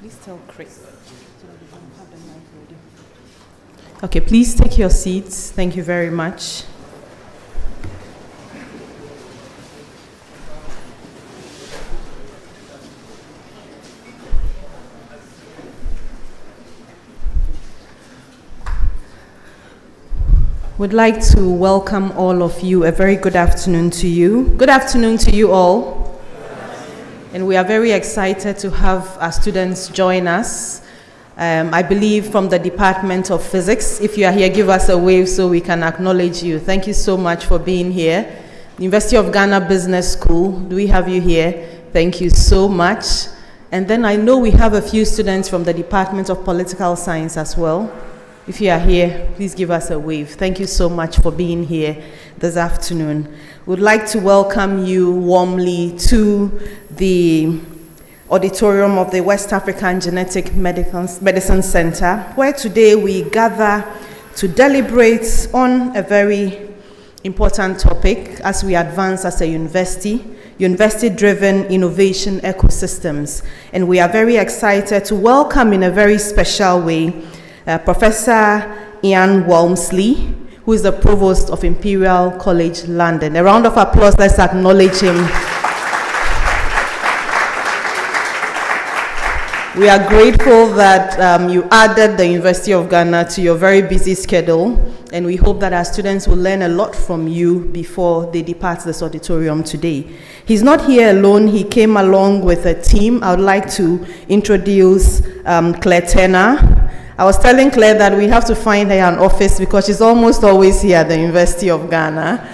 Please tell Chris. Okay, please take your seats. Thank you very much. Would like to welcome all of you. A very good afternoon to you. Good afternoon to you all. And we are very excited to have our students join us. I believe from the Department of Physics. If you are here, give us a wave so we can acknowledge you. Thank you so much for being here. University of Ghana Business School, do we have you here? Thank you so much. And then I know we have a few students from the Department of Political Science as well. If you are here, please give us a wave. Thank you so much for being here this afternoon. We'd like to welcome you warmly to the auditorium of the West African Genetic Medicine Center, where today we gather to deliberate on a very important topic as we advance as a university. university-driven innovation ecosystems. And we are very excited to welcome in a very special way Professor Ian Walmsley, who is the Provost of Imperial College, London. A round of applause, let's acknowledge him. We are grateful that you added the University of Ghana to your very busy schedule, and we hope that our students will learn a lot from you before they depart this auditorium today. He's not here alone, he came along with a team. I would like to introduce Claire Turner. I was telling Claire that we have to find her an office because she's almost always here at the University of Ghana.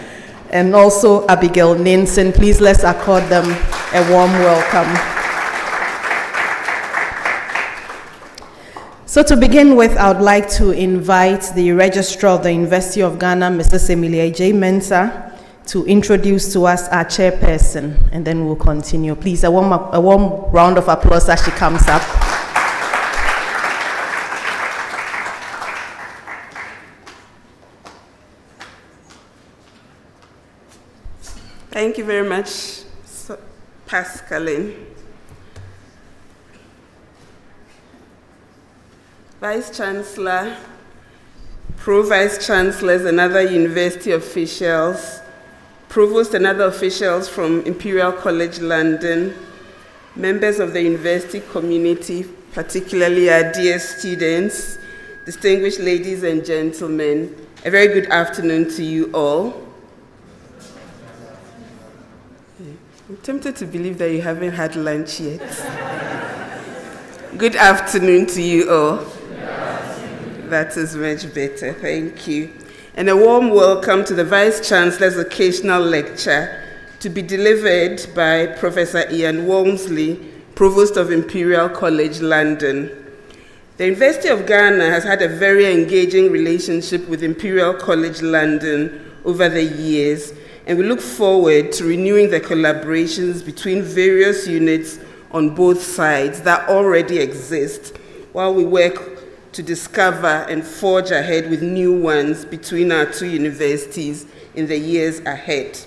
And also Abigail Nansen. Please let's accord them a warm welcome. So to begin with, I would like to invite the Registrar of the University of Ghana, Mrs. Emilia J. Mensah, to introduce to us our chairperson, and then we'll continue. Please, a warm round of applause as she comes up. Thank you very much, Pascaline. Vice-Chancellor, Pro-Vice-Chancellors and other university officials, Provost and other officials from Imperial College, London, members of the university community, particularly our dear students, distinguished ladies and gentlemen, a very good afternoon to you all. I'm tempted to believe that you haven't had lunch yet. Good afternoon to you all. That is much better, thank you. And a warm welcome to the Vice-Chancellor's occasional lecture to be delivered by Professor Ian Walmsley, Provost of Imperial College, London. The University of Ghana has had a very engaging relationship with Imperial College, London over the years, and we look forward to renewing the collaborations between various units on both sides that already exist while we work to discover and forge ahead with new ones between our two universities in the years ahead.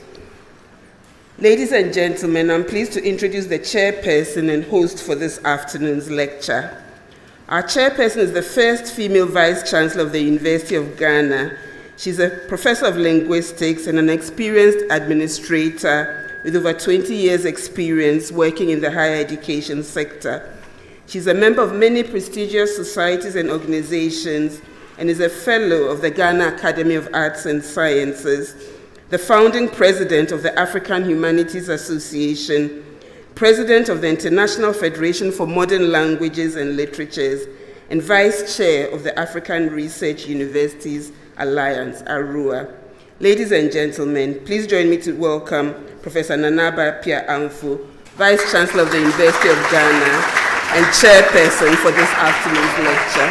Ladies and gentlemen, I'm pleased to introduce the chairperson and host for this afternoon's lecture. Our chairperson is the first female vice-chancellor of the University of Ghana. She's a professor of linguistics and an experienced administrator with over 20 years' experience working in the higher education sector. She's a member of many prestigious societies and organizations and is a fellow of the Ghana Academy of Arts and Sciences, the founding president of the African Humanities Association, president of the International Federation for Modern Languages and Literatures, and vice chair of the African Research Universities Alliance, ARUA. Ladies and gentlemen, please join me to welcome Professor Nanaba Pia-Amfo, Vice Chancellor of the University of Ghana and chairperson for this afternoon's lecture.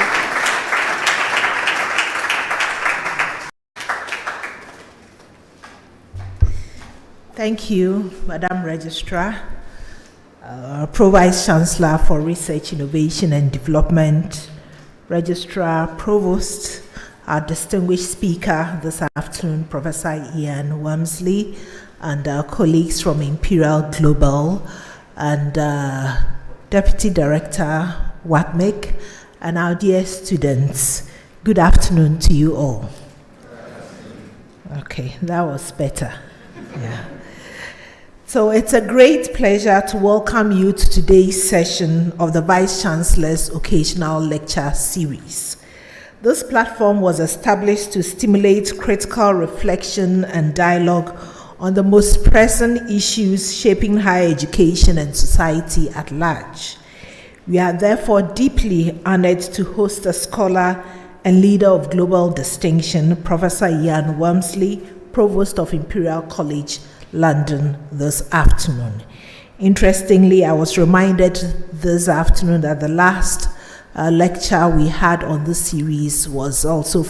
Thank you, Madam Registrar, Pro-Vice Chancellor for Research, Innovation and Development, Registrar, Provost, our distinguished speaker this afternoon, Professor Ian Walmsley, and our colleagues from Imperial Global, and Deputy Director, WAGMC, and our dear students. Good afternoon to you all. Okay, that was better. Yeah. So it's a great pleasure to welcome you to today's session of the Vice-Chancellor's Occasional Lecture Series. This platform was established to stimulate critical reflection and dialogue on the most pressing issues shaping higher education and society at large. We are therefore deeply honored to host a scholar and leader of global distinction, Professor Ian Walmsley, Provost of Imperial College, London, this afternoon. Interestingly, I was reminded this afternoon that the last lecture we had on this series was also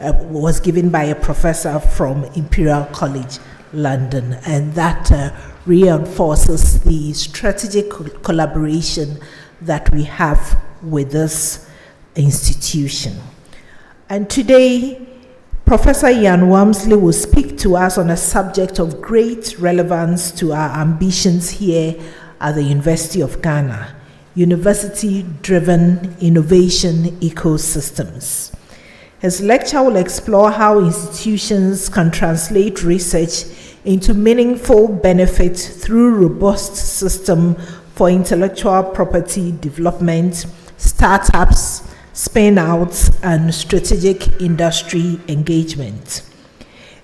was given by a professor from Imperial College, London, and that reinforces the strategic collaboration that we have with this institution. And today, Professor Ian Walmsley will speak to us on a subject of great relevance to our ambitions here at the University of Ghana: university-driven innovation ecosystems. His lecture will explore how institutions can translate research into meaningful benefit through robust system for intellectual property development, startups, spin-outs, and strategic industry engagement.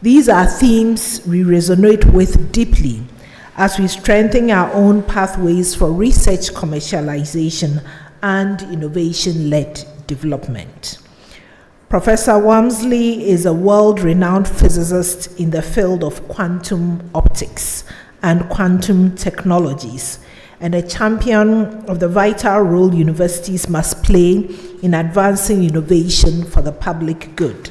These are themes we resonate with deeply as we strengthen our own pathways for research commercialization and innovation-led development. Professor Walmsley is a world-renowned physicist in the field of quantum optics and quantum technologies, and a champion of the vital role universities must play in advancing innovation for the public good.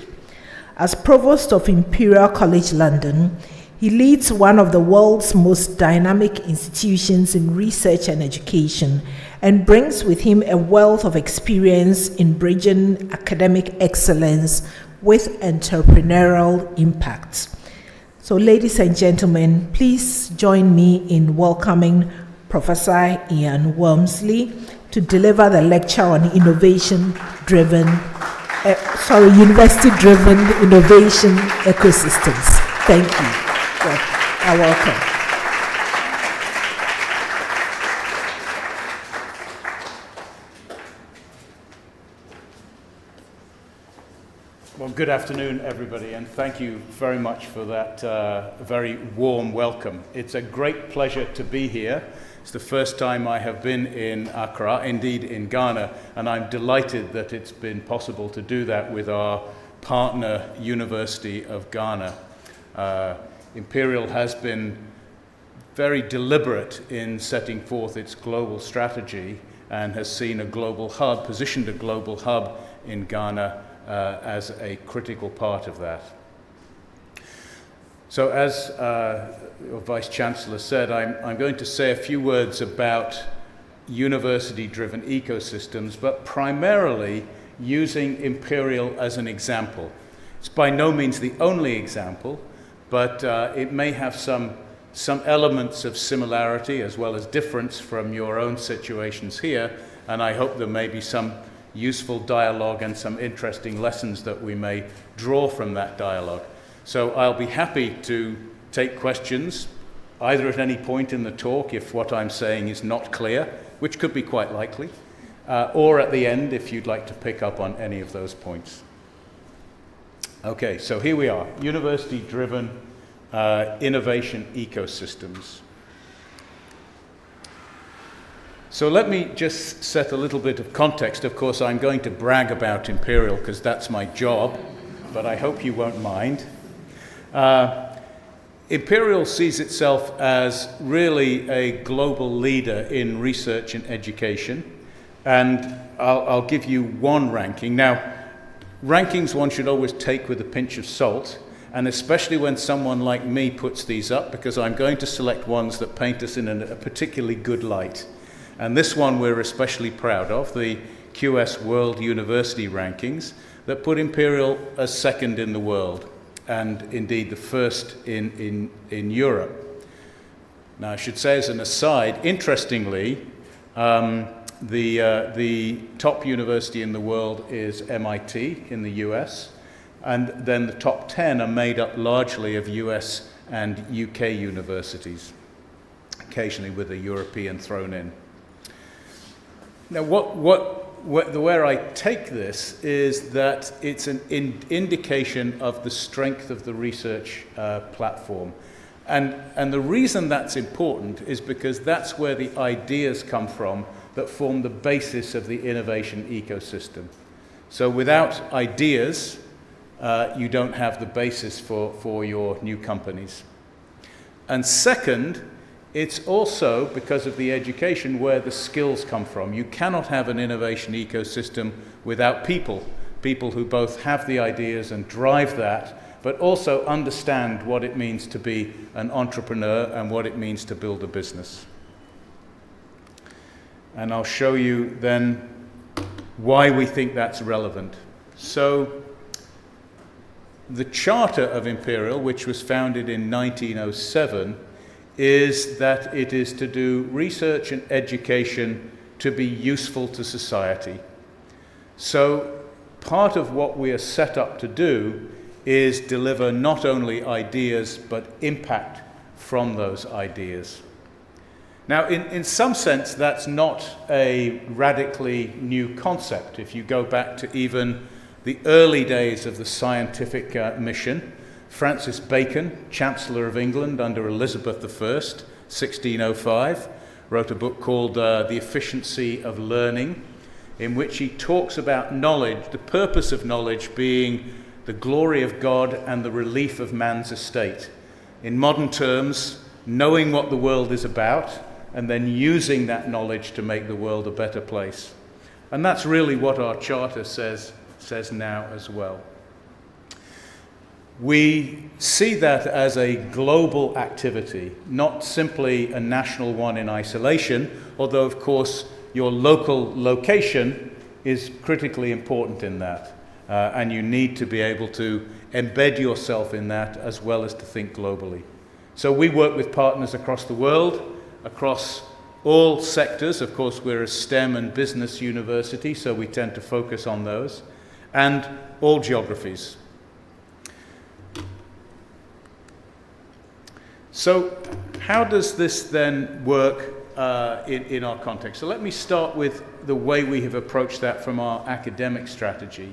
As Provost of Imperial College London, he leads one of the world's most dynamic institutions in research and education, and brings with him a wealth of experience in bridging academic excellence with entrepreneurial impact. So, ladies and gentlemen, please join me in welcoming Professor Ian Walmsley to deliver the lecture on university-driven innovation ecosystems. Thank you. You're welcome. Well, good afternoon, everybody, and thank you very much for that very warm welcome. It's a great pleasure to be here. It's the first time I have been in Accra, indeed in Ghana, and I'm delighted that it's been possible to do that with our partner University of Ghana. Imperial has been very deliberate in setting forth its global strategy and has seen a global hub, positioned a global hub in Ghana as a critical part of that. So as your Vice-Chancellor said, I'm going to say a few words about university-driven ecosystems, but primarily using Imperial as an example. It's by no means the only example, but it may have some elements of similarity as well as difference from your own situations here, and I hope there may be some useful dialogue and some interesting lessons that we may draw from that dialogue. So I'll be happy to take questions, either at any point in the talk if what I'm saying is not clear, which could be quite likely, or at the end if you'd like to pick up on any of those points. Okay, so here we are, university-driven innovation ecosystems. So let me just set a little bit of context. Of course, I'm going to brag about Imperial because that's my job, but I hope you won't mind. Imperial sees itself as really a global leader in research and education, and I'll give you one ranking. Now, rankings one should always take with a pinch of salt, and especially when someone like me puts these up, because I'm going to select ones that paint us in a particularly good light. And this one we're especially proud of, the QS World University Rankings, that put Imperial as second in the world, and indeed the first in Europe. Now, I should say as an aside, interestingly, the top university in the world is MIT in the US, and then the top 10 are made up largely of US and UK universities, occasionally with a European thrown in. Now, where I take this is that it's an indication of the strength of the research platform. And the reason that's important is because that's where the ideas come from that form the basis of the innovation ecosystem. So without ideas, you don't have the basis for your new companies. And second, it's also, because of the education, where the skills come from. You cannot have an innovation ecosystem without people who both have the ideas and drive that, but also understand what it means to be an entrepreneur and what it means to build a business. And I'll show you then why we think that's relevant. So The Charter of Imperial, which was founded in 1907, is that it is to do research and education to be useful to society. So part of what we are set up to do is deliver not only ideas, but impact from those ideas. Now, in some sense, that's not a radically new concept. If you go back to even the early days of the scientific mission, Francis Bacon, Chancellor of England under Elizabeth I, 1605, wrote a book called The Efficiency of Learning, in which he talks about knowledge, the purpose of knowledge being the glory of God and the relief of man's estate. In modern terms, knowing what the world is about and then using that knowledge to make the world a better place. And that's really what our charter says now as well. We see that as a global activity, not simply a national one in isolation, although of course your local location is critically important in that. And you need to be able to embed yourself in that as well as to think globally. So we work with partners across the world, across all sectors. Of course, we're a STEM and business university, so we tend to focus on those, and all geographies. So how does this then work in our context? So let me start with the way we have approached that from our academic strategy.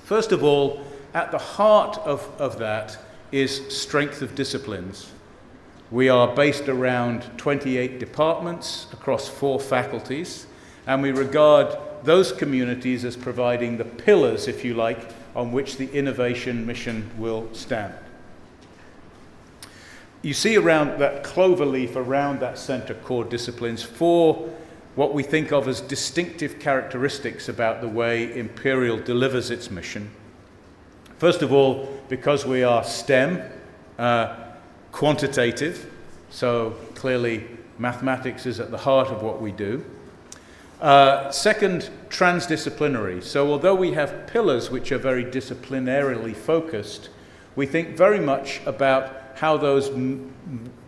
First of all, at the heart of that is strength of disciplines. We are based around 28 departments across 4 faculties, and we regard those communities as providing the pillars, if you like, on which the innovation mission will stand. You see around that clover leaf, around that center, core disciplines, 4 what we think of as distinctive characteristics about the way Imperial delivers its mission. First of all, because we are STEM, quantitative, so clearly mathematics is at the heart of what we do. Second, transdisciplinary. So although we have pillars which are very disciplinarily focused, we think very much about how those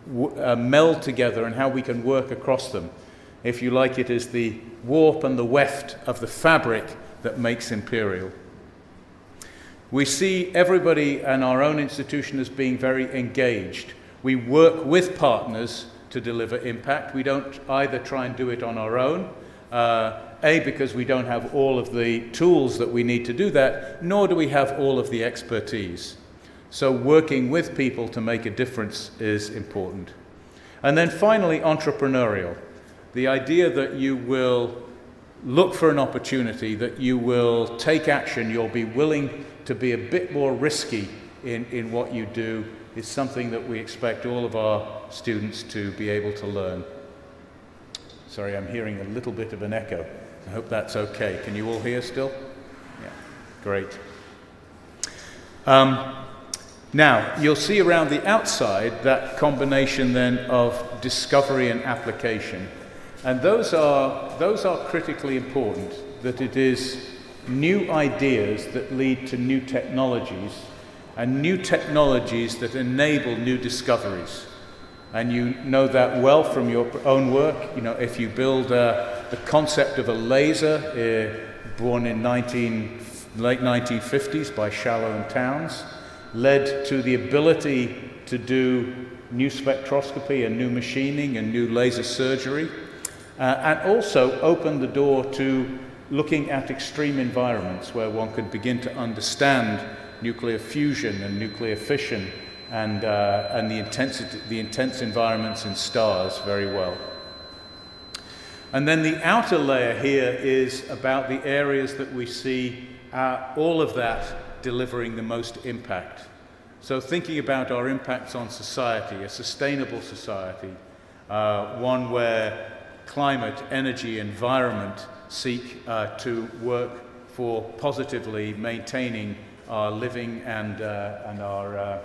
meld together and how we can work across them. If you like, it is the warp and the weft of the fabric that makes Imperial. We see everybody and our own institution as being very engaged. We work with partners to deliver impact. We don't either try and do it on our own, because we don't have all of the tools that we need to do that, nor do we have all of the expertise. So working with people to make a difference is important. And then finally, entrepreneurial. The idea that you will look for an opportunity, that you will take action, you'll be willing to be a bit more risky in what you do, is something that we expect all of our students to be able to learn. Sorry, I'm hearing a little bit of an echo. I hope that's okay. Can you all hear still? Yeah, great. Now, you'll see around the outside that combination then of discovery and application. And those are critically important, that it is new ideas that lead to new technologies, and new technologies that enable new discoveries. And you know that well from your own work. You know, if you build the concept of a laser, born in late 1950s by Shallow and Towns, led to the ability to do new spectroscopy and new machining and new laser surgery, and also opened the door to looking at extreme environments where one could begin to understand nuclear fusion and nuclear fission and the intense environments in stars very well. And then the outer layer here is about the areas that we see all of that delivering the most impact. So thinking about our impacts on society, a sustainable society, one where climate, energy, environment seek to work for positively maintaining our living and our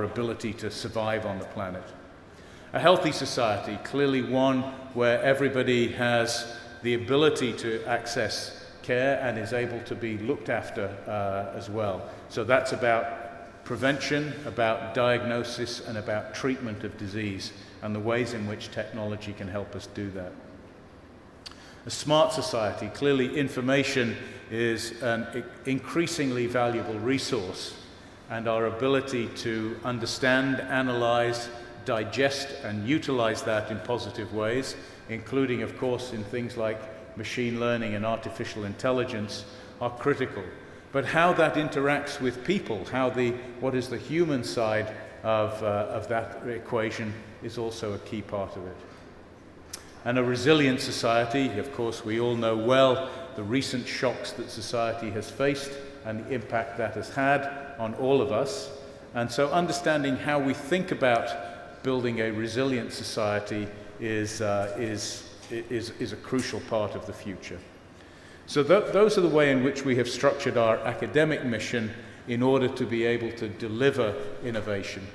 ability to survive on the planet. A healthy society, clearly one where everybody has the ability to access care and is able to be looked after as well. So that's about prevention, about diagnosis, and about treatment of disease, and the ways in which technology can help us do that. A smart society, clearly information is an increasingly valuable resource, and our ability to understand, analyze, digest, and utilize that in positive ways, including, of course, in things like machine learning and artificial intelligence, are critical. But how that interacts with people, what is the human side of that equation, is also a key part of it. And a resilient society, of course, we all know well the recent shocks that society has faced and the impact that has had on all of us. And so understanding how we think about building a resilient society is a crucial part of the future. So those are the way in which we have structured our academic mission in order to be able to deliver innovation.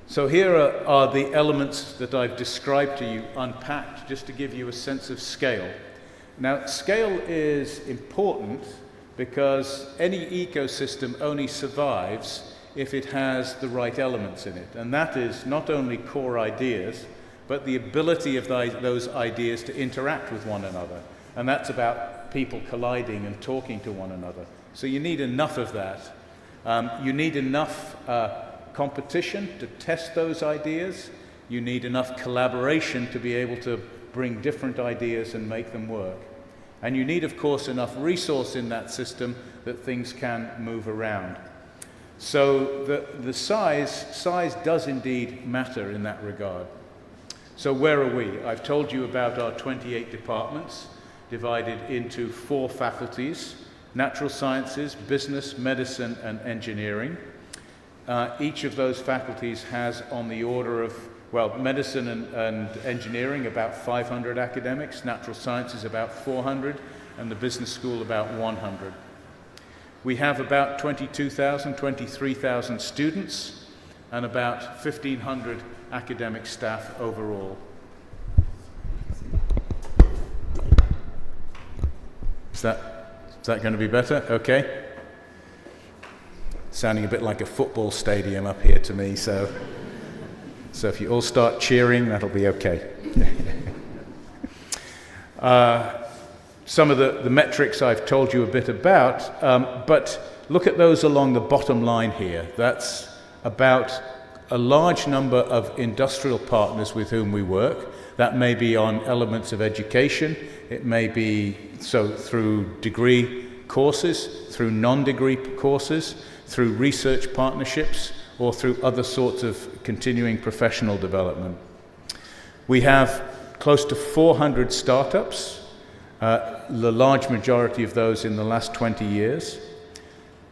So here are the elements that I've described to you, unpacked, just to give you a sense of scale. Now, scale is important because any ecosystem only survives if it has the right elements in it. And that is not only core ideas, but the ability of those ideas to interact with one another. And that's about people colliding and talking to one another. So you need enough of that. You need enough competition to test those ideas. You need enough collaboration to be able to bring different ideas and make them work. And you need, of course, enough resource in that system that things can move around. So the size does indeed matter in that regard. So where are we? I've told you about our 28 departments divided into 4 faculties: natural sciences, business, medicine, and engineering. Each of those faculties has on the order of, well, medicine and engineering about 500 academics, natural sciences about 400, and the business school about 100. We have about 22,000, 23,000 students and about 1,500 academic staff overall. Is that going to be better? Okay. Sounding a bit like a football stadium up here to me, so if you all start cheering, that'll be okay. Some of the metrics I've told you a bit about, but look at those along the bottom line here. That's about a large number of industrial partners with whom we work. That may be on elements of education. It may be so through degree courses, through non-degree courses, through research partnerships, or through other sorts of continuing professional development. We have close to 400 startups, the large majority of those in the last 20 years.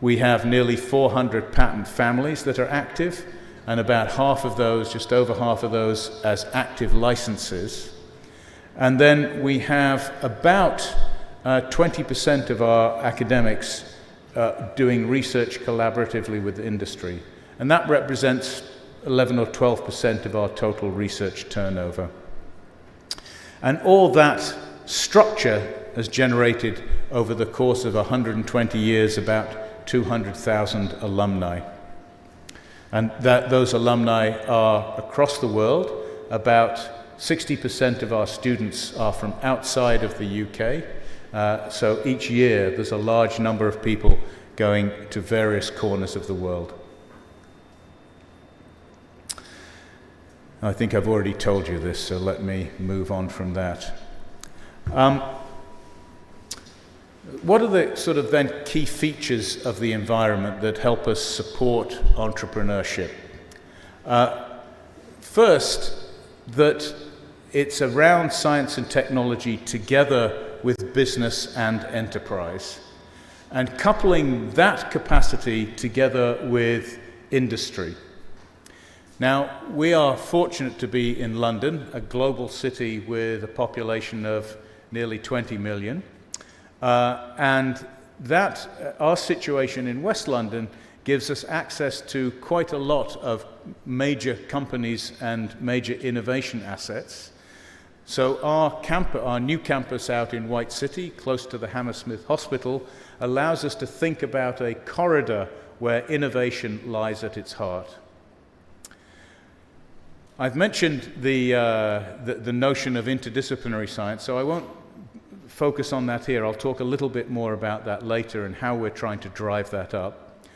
We have nearly 400 patent families that are active, and about half of those, just over half of those, as active licenses. And then we have about 20% of our academics doing research collaboratively with industry. And that represents 11 or 12% of our total research turnover. And all that structure has generated, over the course of 120 years, about 200,000 alumni. And those alumni are across the world. About 60% of our students are from outside of the UK. So each year there's a large number of people going to various corners of the world. I think I've already told you this, so let me move on from that. What are the sort of then key features of the environment that help us support entrepreneurship? First, that it's around science and technology together with business and enterprise, and coupling that capacity together with industry. Now, we are fortunate to be in London, a global city with a population of nearly 20 million. And that, our situation in West London gives us access to quite a lot of major companies and major innovation assets. So our new campus out in White City, close to the Hammersmith Hospital, allows us to think about a corridor where innovation lies at its heart. I've mentioned the notion of interdisciplinary science, so I won't focus on that here. I'll talk a little bit more about that later and how we're trying to drive that up.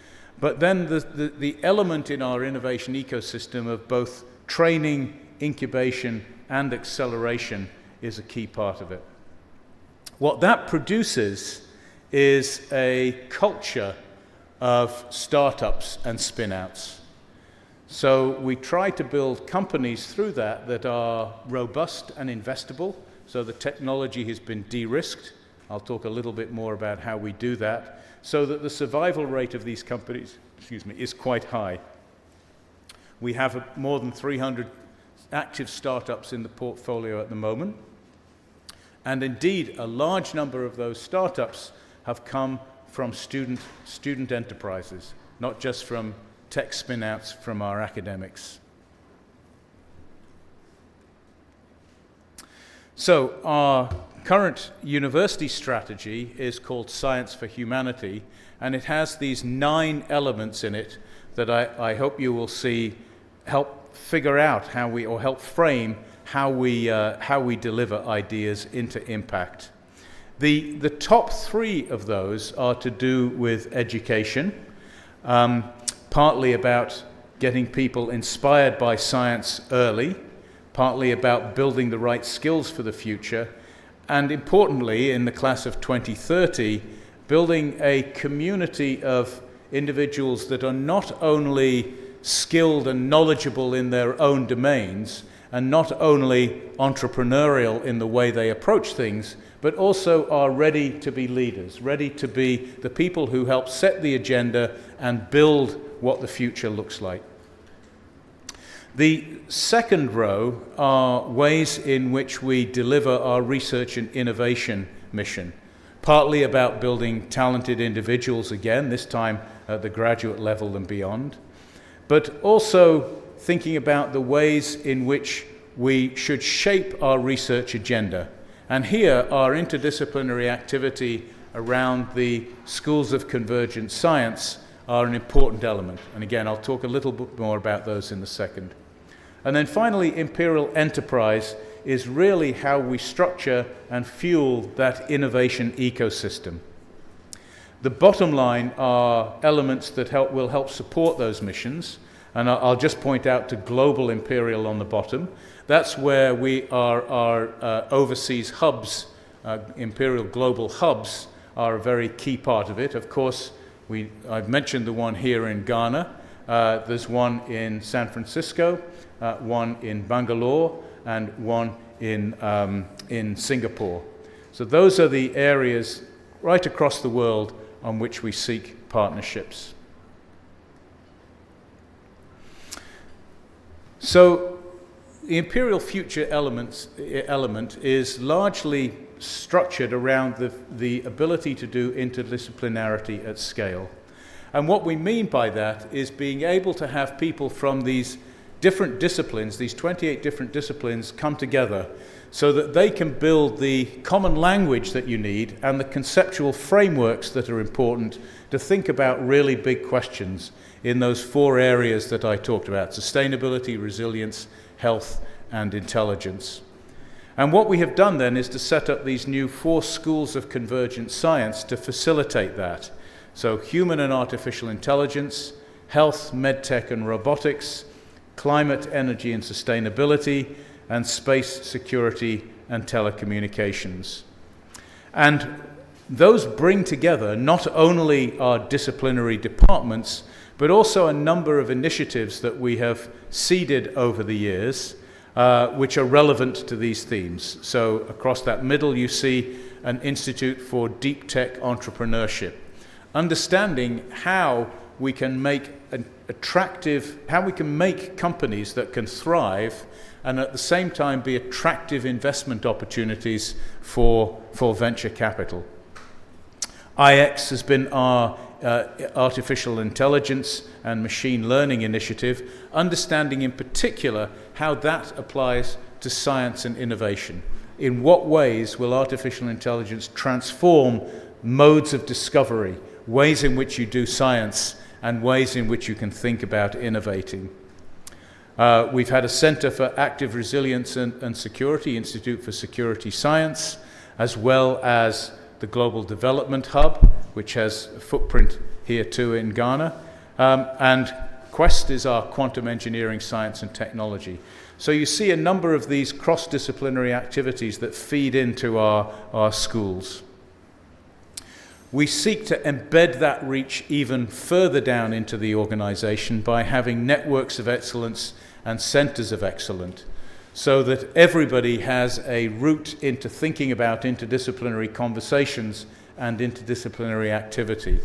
But then the element in our innovation ecosystem of both training, incubation, and acceleration is a key part of it. What that produces is a culture of startups and spin-outs. So we try to build companies through that are robust and investable, so the technology has been de-risked. I'll talk a little bit more about how we do that, so that the survival rate of these companies, is quite high. We have more than 300 active startups in the portfolio at the moment, and indeed a large number of those startups have come from student enterprises, not just from tech spin-outs from our academics. So our current university strategy is called Science for Humanity, and it has these 9 elements in it that I hope you will see help figure out help frame how we deliver ideas into impact. The top 3 of those are to do with education, partly about getting people inspired by science early, partly about building the right skills for the future, and importantly, in the class of 2030, building a community of individuals that are not only skilled and knowledgeable in their own domains, and not only entrepreneurial in the way they approach things, but also are ready to be leaders, ready to be the people who help set the agenda and build what the future looks like. The second row are ways in which we deliver our research and innovation mission, partly about building talented individuals again, this time at the graduate level and beyond, but also thinking about the ways in which we should shape our research agenda. And here, our interdisciplinary activity around the schools of convergent science are an important element. And again, I'll talk a little bit more about those in a second. And then finally, Imperial Enterprise is really how we structure and fuel that innovation ecosystem. The bottom line are elements that will help support those missions. And I'll just point out to Global Imperial on the bottom. That's where our overseas hubs, Imperial Global Hubs, are a very key part of it. Of course, I've mentioned the one here in Ghana. There's one in San Francisco, one in Bangalore, and one in Singapore. So those are the areas right across the world on which we seek partnerships. So the Imperial Future element is largely structured around the ability to do interdisciplinarity at scale. And what we mean by that is being able to have people from these different disciplines, these 28 different disciplines, come together so that they can build the common language that you need and the conceptual frameworks that are important to think about really big questions in those 4 areas that I talked about: sustainability, resilience, health, and intelligence. And what we have done then is to set up these new 4 schools of convergent science to facilitate that. So human and artificial intelligence, health, medtech and robotics, climate, energy and sustainability, and space, security and telecommunications. And those bring together not only our disciplinary departments, but also a number of initiatives that we have seeded over the years, which are relevant to these themes. So across that middle, you see an Institute for Deep Tech Entrepreneurship, understanding how we can make how we can make companies that can thrive and at the same time be attractive investment opportunities for venture capital. IX has been our artificial intelligence and machine learning initiative, understanding in particular how that applies to science and innovation. In what ways will artificial intelligence transform modes of discovery, ways in which you do science, and ways in which you can think about innovating? We've had a Center for Active Resilience and Security, Institute for Security Science, as well as the Global Development Hub, which has a footprint here too in Ghana. And Quest is our quantum engineering science and technology. So you see a number of these cross-disciplinary activities that feed into our schools. We seek to embed that reach even further down into the organization by having networks of excellence and centers of excellence, so that everybody has a route into thinking about interdisciplinary conversations and interdisciplinary activity.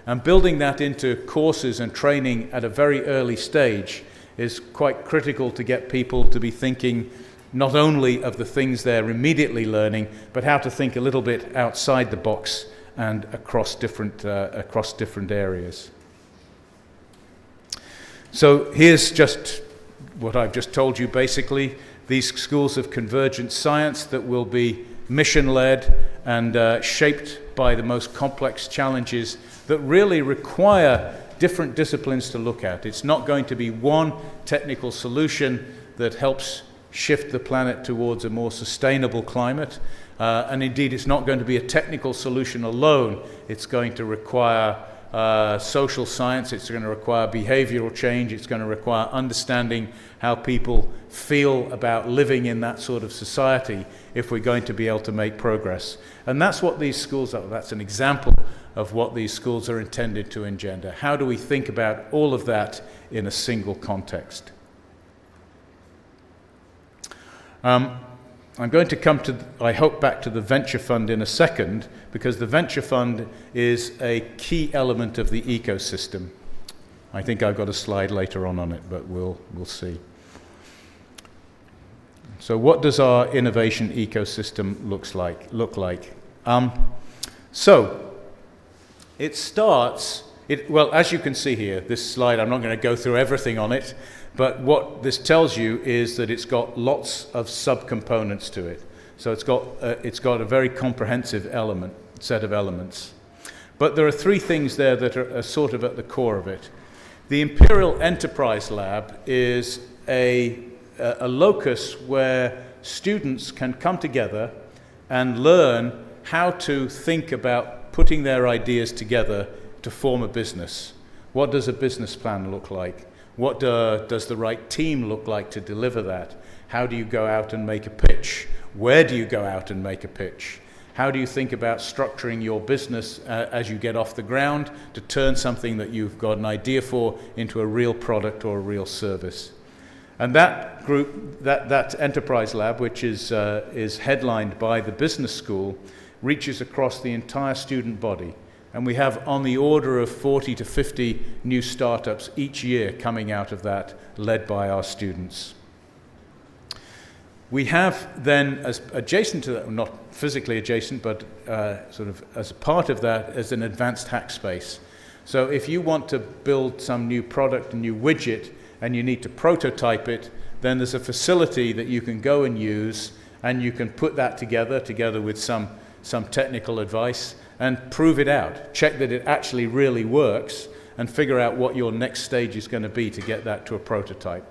And building that into courses and training at a very early stage is quite critical to get people to be thinking not only of the things they're immediately learning, but how to think a little bit outside the box and across different areas. So here's just what I've just told you basically. These schools of convergent science that will be mission-led and shaped by the most complex challenges that really require different disciplines to look at. It's not going to be one technical solution that helps shift the planet towards a more sustainable climate. And indeed, it's not going to be a technical solution alone. It's going to require social science, it's going to require behavioral change, it's going to require understanding how people feel about living in that sort of society if we're going to be able to make progress. And that's what these schools are. That's an example of what these schools are intended to engender. How do we think about all of that in a single context? I'm going to come to, I hope, back to the venture fund in a second, because the venture fund is a key element of the ecosystem. I think I've got a slide later on it, but we'll see. So what does our innovation ecosystem look like? So it starts, well, as you can see here, this slide, I'm not going to go through everything on it, but what this tells you is that it's got lots of subcomponents to it. So it's got a very comprehensive set of elements. But there are three things there that are sort of at the core of it. The Imperial Enterprise Lab is a locus where students can come together and learn how to think about putting their ideas together to form a business. What does a business plan look like? What does the right team look like to deliver that? How do you go out and make a pitch? Where do you go out and make a pitch? How do you think about structuring your business as you get off the ground to turn something that you've got an idea for into a real product or a real service? And that group, that enterprise lab, which is headlined by the business school, reaches across the entire student body. And we have on the order of 40 to 50 new startups each year coming out of that, led by our students. We have then, as adjacent to that, not physically adjacent, but sort of as a part of that, as an advanced hack space. So if you want to build some new product, a new widget, and you need to prototype it, then there's a facility that you can go and use, and you can put that together with some technical advice, and prove it out. Check that it actually really works, and figure out what your next stage is going to be to get that to a prototype.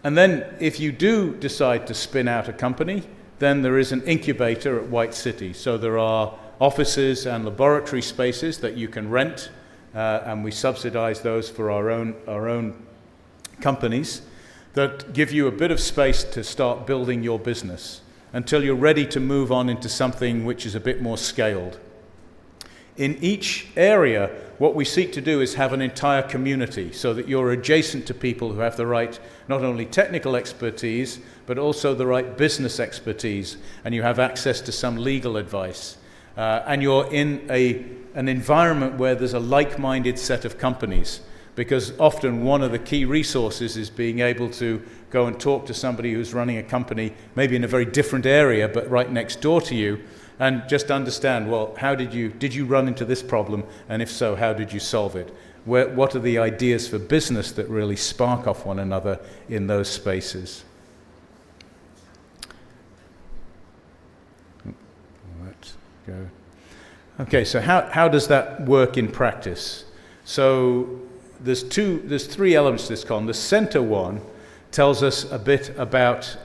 And then if you do decide to spin out a company, then there is an incubator at White City. So there are offices and laboratory spaces that you can rent, and we subsidize those for our own companies that give you a bit of space to start building your business until you're ready to move on into something which is a bit more scaled. In each area, what we seek to do is have an entire community so that you're adjacent to people who have the right, not only technical expertise, but also the right business expertise, and you have access to some legal advice. And you're in an environment where there's a like-minded set of companies, because often one of the key resources is being able to go and talk to somebody who's running a company, maybe in a very different area, but right next door to you, and just understand, well, did you run into this problem? And if so, how did you solve it? What are the ideas for business that really spark off one another in those spaces? Go. Okay, so how does that work in practice? So there's three elements to this column. The center one tells us a bit about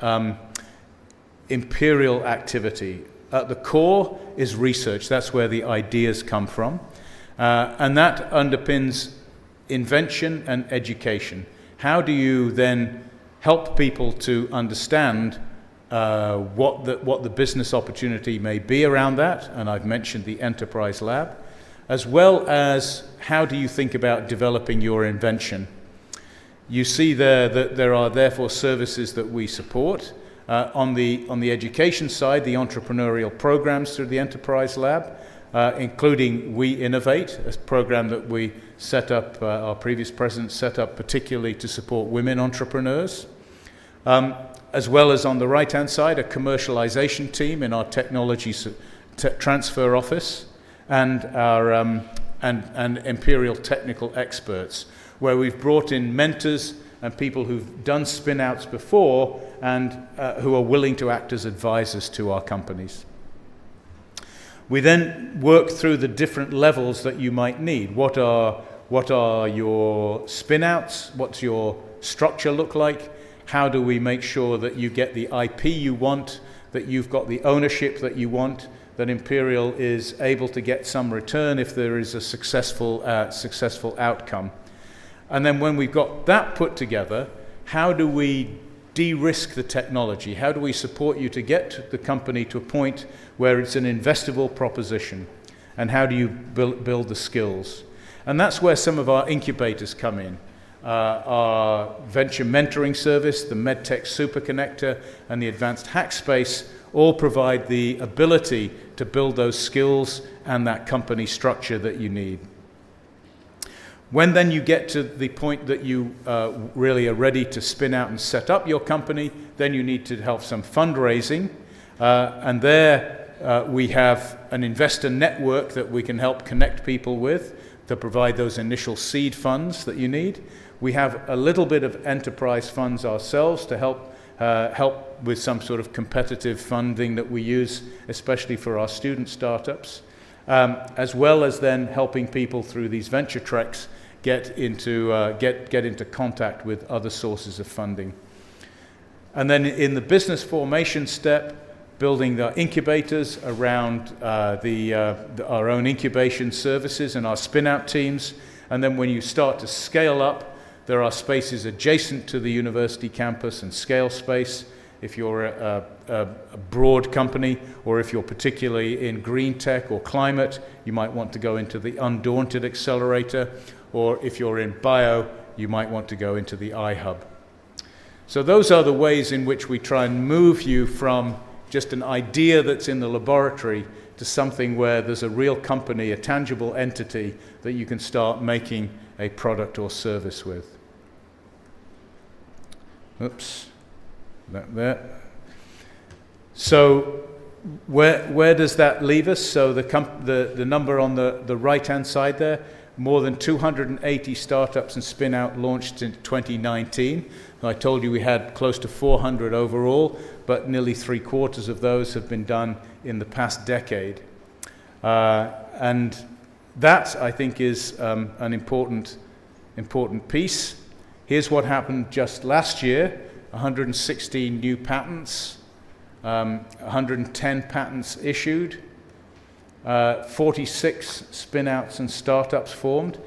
imperial activity. At the core is research. That's where the ideas come from. And that underpins invention and education. How do you then help people to understand what the business opportunity may be around that? And I've mentioned the enterprise lab, as well as how do you think about developing your invention? You see there that there are therefore services that we support. On the education side, the entrepreneurial programs through the enterprise lab, including We Innovate, a program that we set up, our previous president set up particularly to support women entrepreneurs. As well as on the right-hand side, a commercialization team in our technology transfer office, and our and Imperial technical experts, where we've brought in mentors and people who've done spin-outs before and who are willing to act as advisors to our companies. We then work through the different levels that you might need. What are your spin-outs? What's your structure look like? How do we make sure that you get the IP you want, that you've got the ownership that you want, that Imperial is able to get some return if there is a successful outcome? And then when we've got that put together, how do we de-risk the technology? How do we support you to get the company to a point where it's an investable proposition? And how do you build the skills? And that's where some of our incubators come in. Our venture mentoring service, the MedTech Superconnector, and the Advanced Hack Space all provide the ability to build those skills and that company structure that you need. When then you get to the point that you really are ready to spin out and set up your company, then you need to have some fundraising. And there we have an investor network that we can help connect people with to provide those initial seed funds that you need. We have a little bit of enterprise funds ourselves to help with some sort of competitive funding that we use, especially for our student startups, as well as then helping people through these venture treks get into contact with other sources of funding. And then in the business formation step, building the incubators around our own incubation services and our spin-out teams. And then when you start to scale up, there are spaces adjacent to the university campus and scale space. If you're a broad company, or if you're particularly in green tech or climate, you might want to go into the Undaunted Accelerator, or if you're in bio, you might want to go into the iHub. So those are the ways in which we try and move you from just an idea that's in the laboratory to something where there's a real company, a tangible entity that you can start making a product or service with. Oops, that there. So where does that leave us? So the number on the right-hand side there, more than 280 startups and spin-out launched in 2019. I told you we had close to 400 overall, but nearly 3/4 of those have been done in the past decade. And that, I think, is an important piece. Here's what happened just last year: 116 new patents, 110 patents issued, 46 spin-outs and startups formed.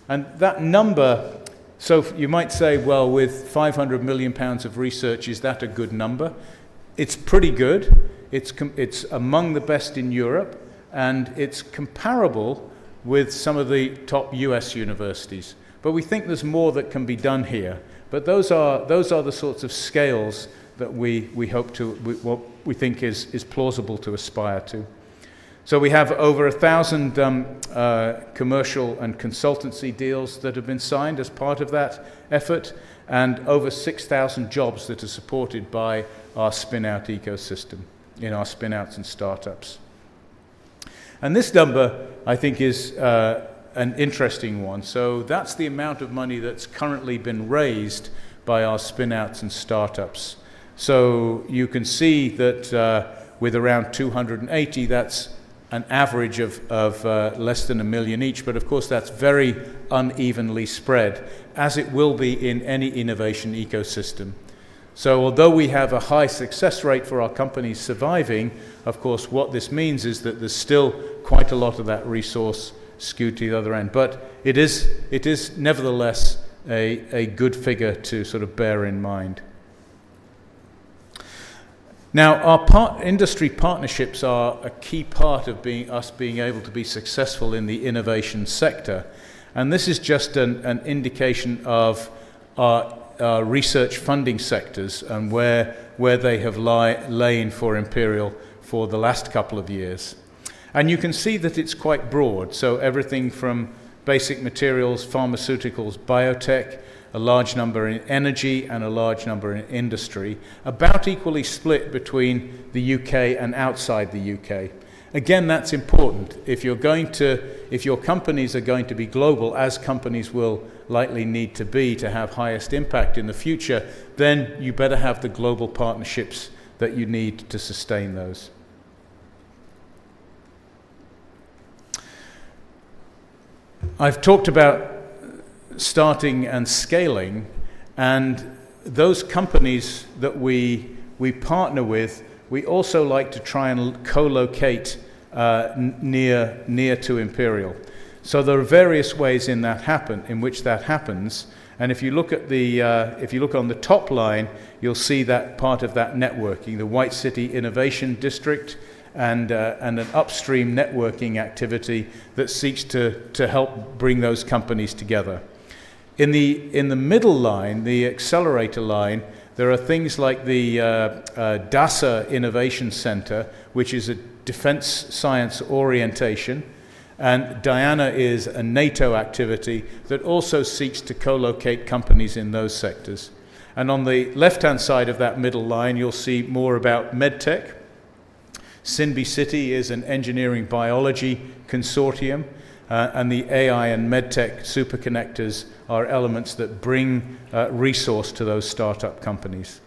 And that number, so you might say, well, with £500 million of research, is that a good number? It's pretty good. It's among the best in Europe, and it's comparable with some of the top US universities. But we think there's more that can be done here. But those are the sorts of scales that we hope to, what we think is plausible to aspire to. So we have over 1,000 commercial and consultancy deals that have been signed as part of that effort, and over 6,000 jobs that are supported by our spin-out ecosystem in our spin-outs and startups. And this number, I think, is an interesting one. So that's the amount of money that's currently been raised by our spin-outs and startups. So you can see that with around 280, that's an average of less than 1 million each, but of course that's very unevenly spread, as it will be in any innovation ecosystem. So although we have a high success rate for our companies surviving, of course what this means is that there's still quite a lot of that resource skewed to the other end. But it is nevertheless a good figure to sort of bear in mind. Now, our industry partnerships are a key part of us being able to be successful in the innovation sector. And this is just an indication of our research funding sectors and where they have lain for Imperial for the last couple of years. And you can see that it's quite broad. So everything from basic materials, pharmaceuticals, biotech, a large number in energy and a large number in industry, about equally split between the UK and outside the UK. Again, that's important. If your companies are going to be global, as companies will likely need to be to have highest impact in the future, then you better have the global partnerships that you need to sustain those. I've talked about starting and scaling, and those companies that we partner with, we also like to try and co-locate near to Imperial. So there are various ways in which that happens. And if you look at on the top line, you'll see that part of that networking, the White City Innovation District, and an upstream networking activity that seeks to help bring those companies together. In the middle line, the accelerator line, there are things like the DASA Innovation Center, which is a defense science orientation, and Diana is a NATO activity that also seeks to co-locate companies in those sectors. And on the left-hand side of that middle line, you'll see more about medtech. Sinby City is an engineering biology consortium, and the AI and medtech superconnectors are elements that bring resource to those startup companies.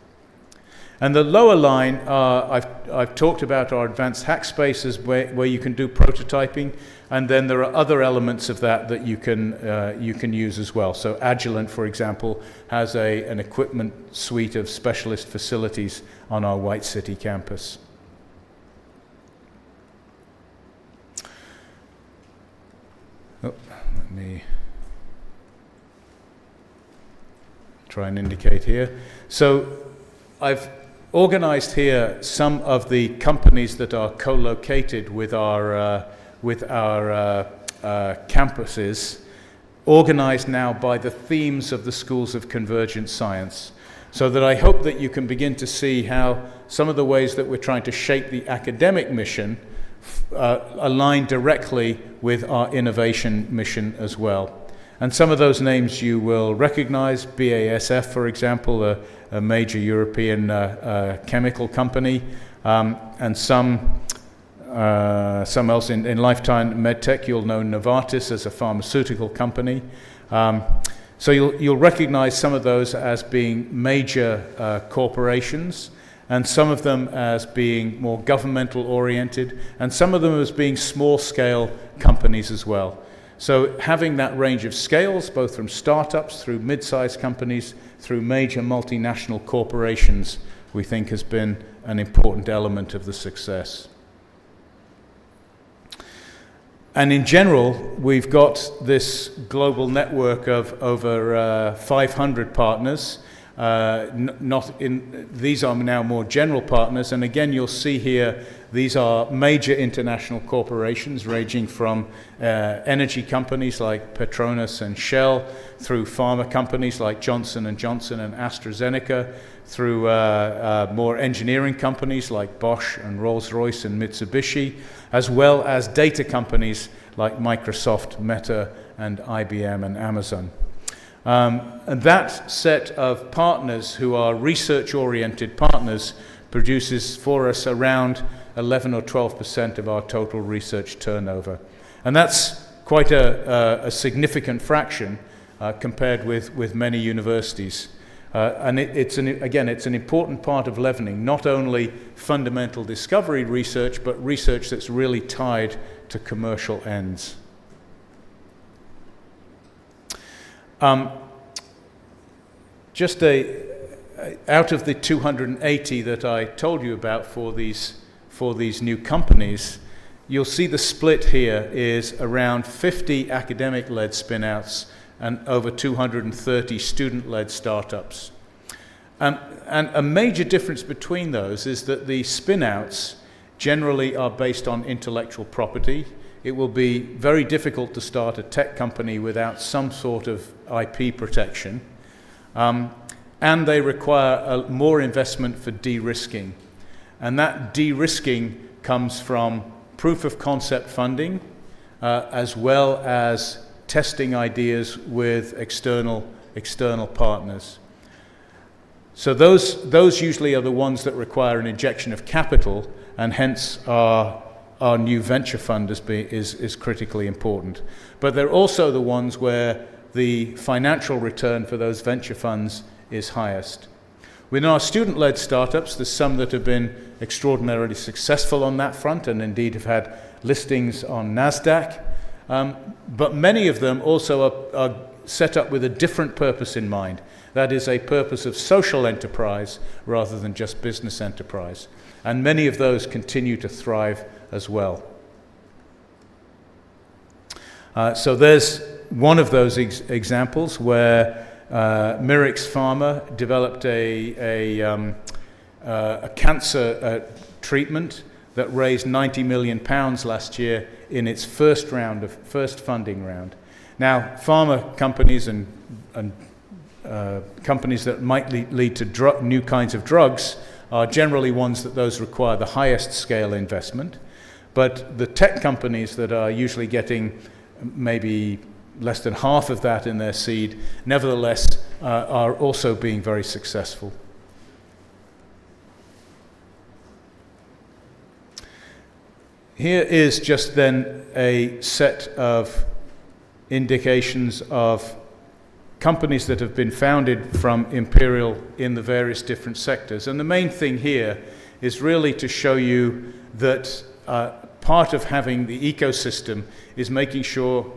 And the lower line, I've talked about our advanced hack spaces where you can do prototyping, and then there are other elements of that you can use as well. So Agilent, for example, has an equipment suite of specialist facilities on our White City campus. Oh, let me try and indicate here. So I've organized here some of the companies that are co-located with our campuses, organized now by the themes of the schools of convergent science, so that I hope that you can begin to see how some of the ways that we're trying to shape the academic mission align directly with our innovation mission as well. And some of those names you will recognize: BASF, for example, a major European chemical company, and some else in lifetime medtech. You'll know Novartis as a pharmaceutical company. So you'll recognize some of those as being major corporations, and some of them as being more governmental oriented, and some of them as being small scale companies as well. So having that range of scales, both from startups through mid-sized companies, through major multinational corporations, we think has been an important element of the success. And in general, we've got this global network of over 500 partners. These are now more general partners, and again you'll see here these are major international corporations ranging from energy companies like Petronas and Shell, through pharma companies like Johnson & Johnson and AstraZeneca, through more engineering companies like Bosch and Rolls-Royce and Mitsubishi, as well as data companies like Microsoft, Meta, and IBM and Amazon. And that set of partners who are research-oriented partners produces for us around 11 or 12% of our total research turnover. And that's quite a significant fraction compared with many universities. And it's an important part of leavening, not only fundamental discovery research, but research that's really tied to commercial ends. Out of the 280 that I told you about for these new companies, you'll see the split here is around 50 academic-led spin-outs and over 230 student-led startups. And a major difference between those is that the spin-outs generally are based on intellectual property. It will be very difficult to start a tech company without some sort of IP protection. And they require more investment for de-risking. And that de-risking comes from proof of concept funding, as well as testing ideas with external partners. So those usually are the ones that require an injection of capital, and hence our new venture fund is critically important. But they're also the ones where the financial return for those venture funds is highest. Within our student-led startups, there's some that have been extraordinarily successful on that front and indeed have had listings on NASDAQ. But many of them also are set up with a different purpose in mind. That is a purpose of social enterprise rather than just business enterprise. And many of those continue to thrive as well. So there's one of those examples where Mirix Pharma developed a cancer treatment that raised £90 million last year in its first funding round. Now, pharma companies and companies that might lead to new kinds of drugs are generally ones that those require the highest scale investment. But the tech companies that are usually getting maybe less than half of that in their seed, nevertheless, are also being very successful. Here is just then a set of indications of companies that have been founded from Imperial in the various different sectors. And the main thing here is really to show you that part of having the ecosystem is making sure,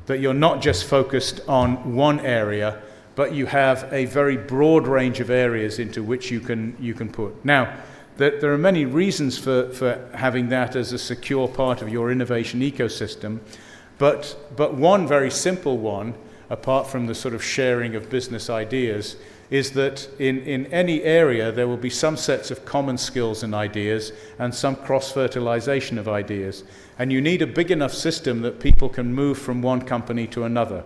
that you're not just focused on one area, but you have a very broad range of areas into which you can put. Now, there are many reasons for having that as a secure part of your innovation ecosystem, but one very simple one, apart from the sort of sharing of business ideas, is that in any area there will be some sets of common skills and ideas and some cross-fertilization of ideas. And you need a big enough system that people can move from one company to another.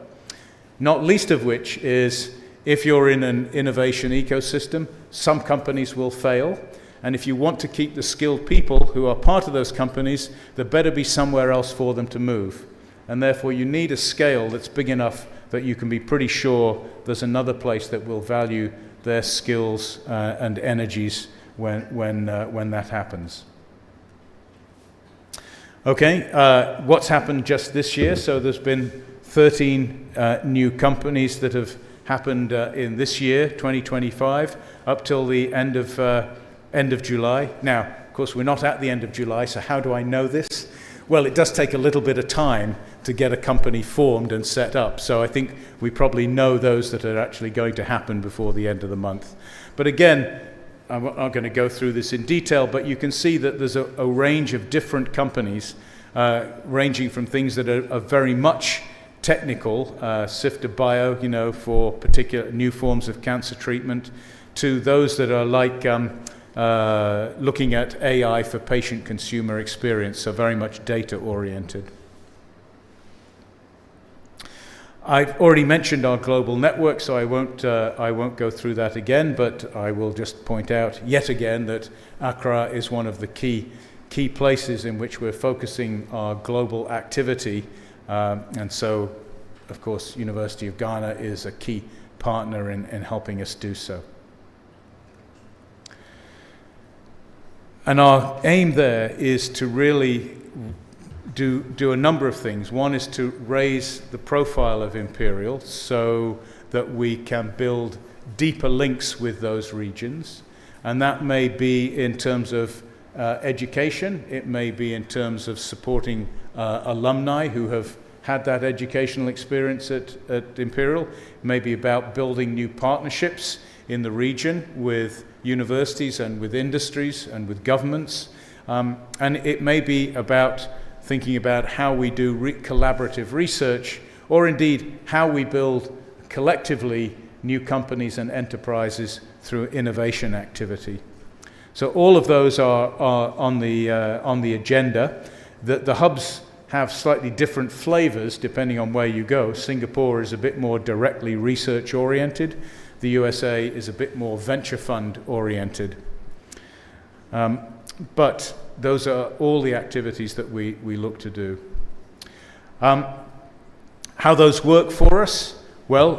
Not least of which is, if you're in an innovation ecosystem, some companies will fail. And if you want to keep the skilled people who are part of those companies, there better be somewhere else for them to move. And therefore you need a scale that's big enough that you can be pretty sure there's another place that will value their skills and energies when that happens. Okay, what's happened just this year? So there's been 13 new companies that have happened in this year, 2025, up till the end of July. Now, of course, we're not at the end of July, so how do I know this? Well, it does take a little bit of time to get a company formed and set up. So I think we probably know those that are actually going to happen before the end of the month. But again, I'm not going to go through this in detail, but you can see that there's a range of different companies, ranging from things that are very much technical, Sifter Bio, for particular new forms of cancer treatment, to those that are like looking at AI for patient consumer experience, so very much data-oriented. I've already mentioned our global network, so I won't go through that again, but I will just point out yet again that Accra is one of the key places in which we're focusing our global activity, and so, of course, University of Ghana is a key partner in helping us do so. And our aim there is to really do a number of things. One is to raise the profile of Imperial so that we can build deeper links with those regions. And that may be in terms of education, it may be in terms of supporting alumni who have had that educational experience at Imperial, it may be about building new partnerships in the region with universities and with industries and with governments. And it may be about thinking about how we do collaborative research, or indeed how we build collectively new companies and enterprises through innovation activity. So all of those are on the agenda. The hubs have slightly different flavors depending on where you go. Singapore is a bit more directly research oriented. The USA is a bit more venture fund oriented. But those are all the activities that we look to do. How those work for us? Well,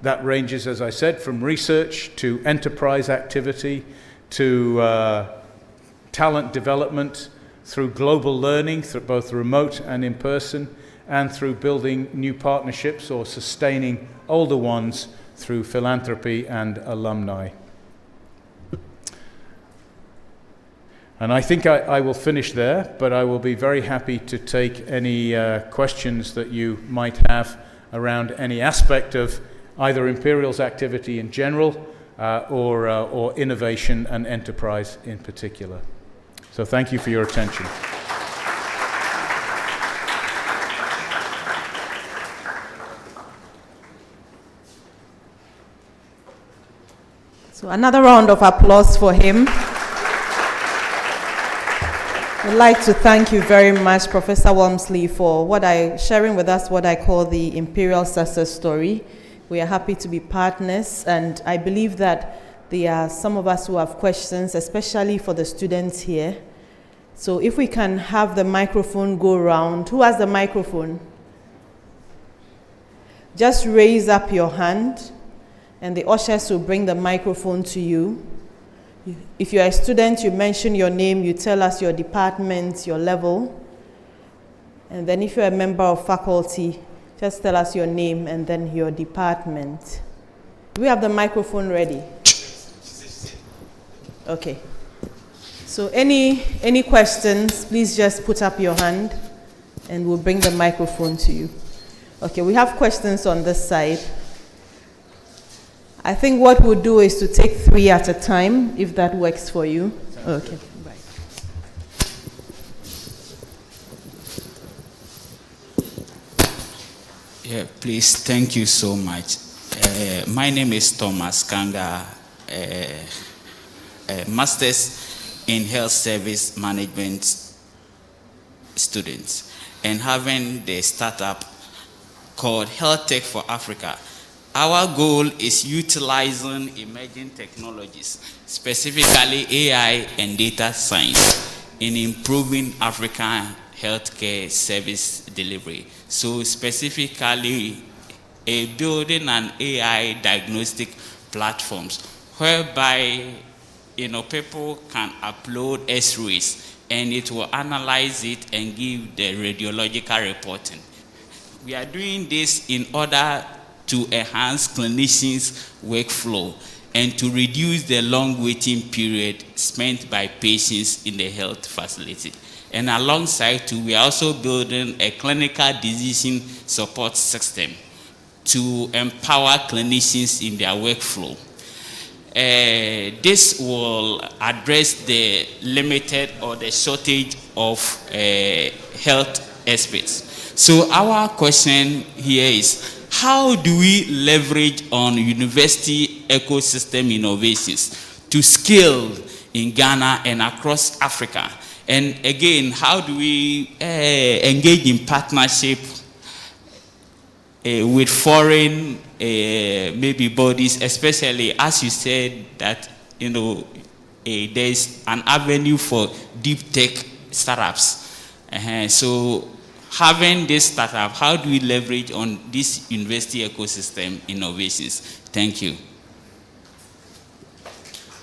that ranges, as I said, from research to enterprise activity to talent development, through global learning, through both remote and in person, and through building new partnerships or sustaining older ones through philanthropy and alumni. And I think I will finish there, but I will be very happy to take any questions that you might have around any aspect of either Imperial's activity in general or innovation and enterprise in particular. So thank you for your attention. So another round of applause for him. I'd like to thank you very much, Professor Walmsley, for sharing with us what I call the Imperial success story. We are happy to be partners, and I believe that there are some of us who have questions, especially for the students here. So if we can have the microphone go around. Who has the microphone? Just raise up your hand, and the ushers will bring the microphone to you. If you're a student, you mention your name, you tell us your department, your level. And then if you're a member of faculty, just tell us your name and then your department. Do we have the microphone ready? Okay. So any questions, please just put up your hand and we'll bring the microphone to you. Okay, we have questions on this side. I think what we'll do is to take 3 at a time, if that works for you. Okay, right. Yeah, please, thank you so much. My name is Thomas Kanga, Master's in Health Service Management students, and having the startup called Health Tech for Africa. Our goal is utilizing emerging technologies, specifically AI and data science, in improving African healthcare service delivery. So specifically, building an AI diagnostic platforms whereby people can upload X-rays and it will analyze it and give the radiological reporting. We are doing this in order to enhance clinicians' workflow and to reduce the long waiting period spent by patients in the health facility. And alongside too, we are also building a clinical decision support system to empower clinicians in their workflow. This will address the limited or the shortage of health experts. So our question here is, how do we leverage on university ecosystem innovations to scale in Ghana and across Africa? And again, how do we engage in partnership with foreign maybe bodies, especially as you said that there's an avenue for deep tech startups. So having this startup, how do we leverage on this university ecosystem innovations? Thank you.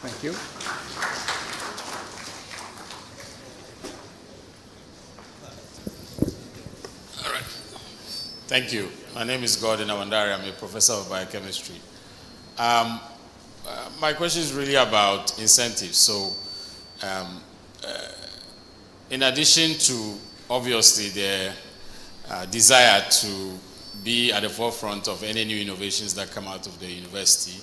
Thank you. All right. Thank you. My name is Gordon Awandari. I'm a professor of biochemistry. My question is really about incentives. So, in addition to, obviously, the desire to be at the forefront of any new innovations that come out of the university,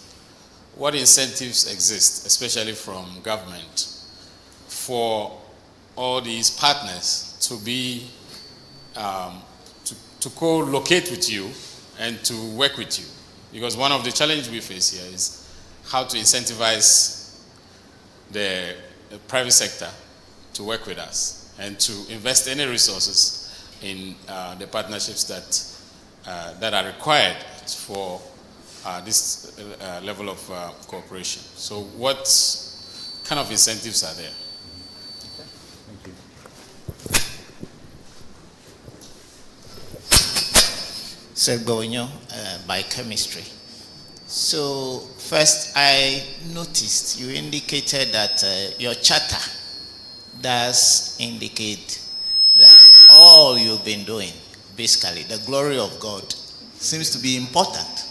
what incentives exist, especially from government, for all these partners to be, to co-locate with you and to work with you? Because one of the challenges we face here is how to incentivize the private sector to work with us and to invest any resources in the partnerships that are required for this level of cooperation. So what kind of incentives are there? Thank you. Sergonyo, biochemistry. So first, I noticed you indicated that your charter does indicate that all you've been doing, basically, the glory of God, seems to be important.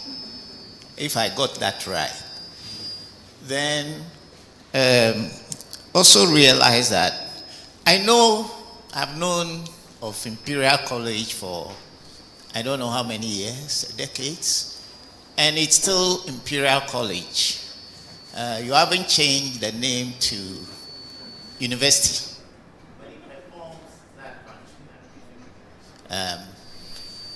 If I got that right. Then also realize that I've known of Imperial College for I don't know how many years, decades, and it's still Imperial College. You haven't changed the name to university.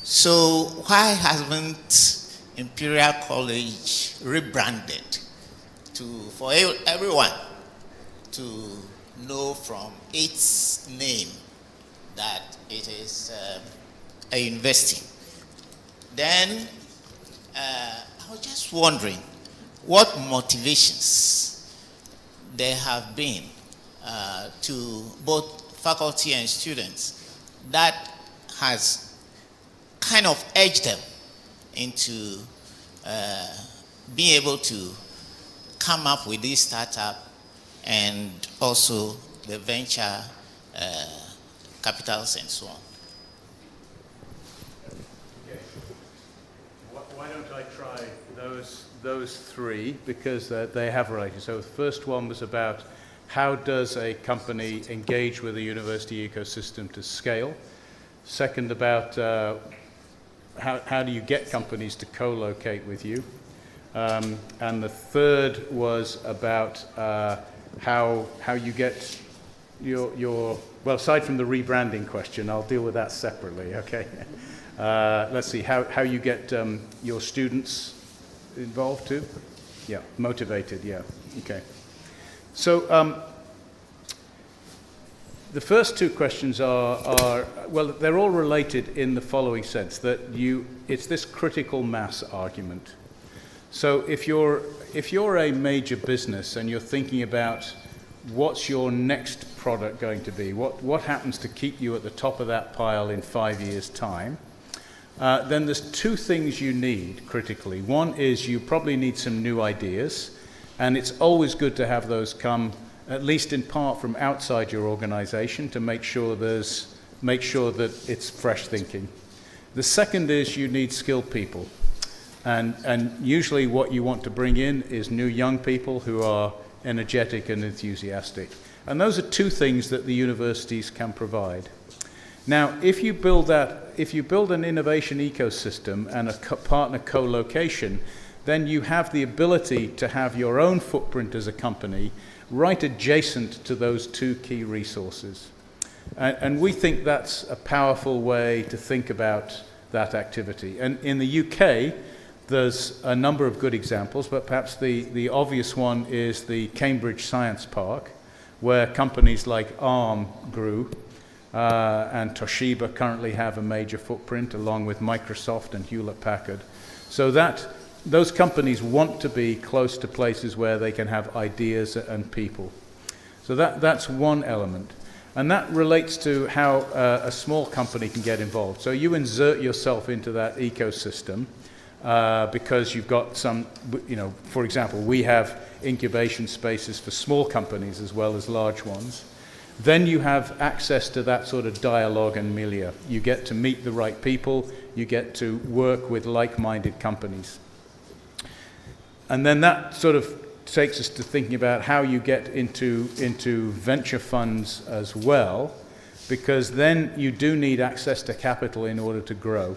So why hasn't Imperial College rebranded for everyone to know from its name that it is a university? Then I was just wondering what motivations there have been to both faculty and students that has kind of edged them into being able to come up with this startup and also the venture capitals and so on. Why don't I try those three, because they have related. So the first one was about how does a company engage with the university ecosystem to scale. Second, about how do you get companies to co-locate with you. And the third was about how you get your well, aside from the rebranding question, I'll deal with that separately, okay? Let's see, how you get your students involved too? Yeah, motivated, yeah, okay. So the first two questions are, well, they're all related in the following sense, that it's this critical mass argument. So if you're a major business and you're thinking about what's your next product going to be, what happens to keep you at the top of that pile in 5 years' time, then there's two things you need critically. One is you probably need some new ideas, and it's always good to have those come, at least in part, from outside your organization to make sure that it's fresh thinking. The second is you need skilled people. And usually what you want to bring in is new young people who are energetic and enthusiastic. And those are two things that the universities can provide. Now, if you build an innovation ecosystem and a partner co-location, then you have the ability to have your own footprint as a company right adjacent to those two key resources. And we think that's a powerful way to think about that activity. And in the UK, there's a number of good examples, but perhaps the obvious one is the Cambridge Science Park, where companies like ARM grew, and Toshiba currently have a major footprint, along with Microsoft and Hewlett-Packard. So those companies want to be close to places where they can have ideas and people. So that's one element. And that relates to how a small company can get involved. So you insert yourself into that ecosystem, because you've got some, for example, we have incubation spaces for small companies as well as large ones. then you have access to that sort of dialogue and milieu. You get to meet the right people, you get to work with like-minded companies. And then that sort of takes us to thinking about how you get into venture funds as well, because then you do need access to capital in order to grow.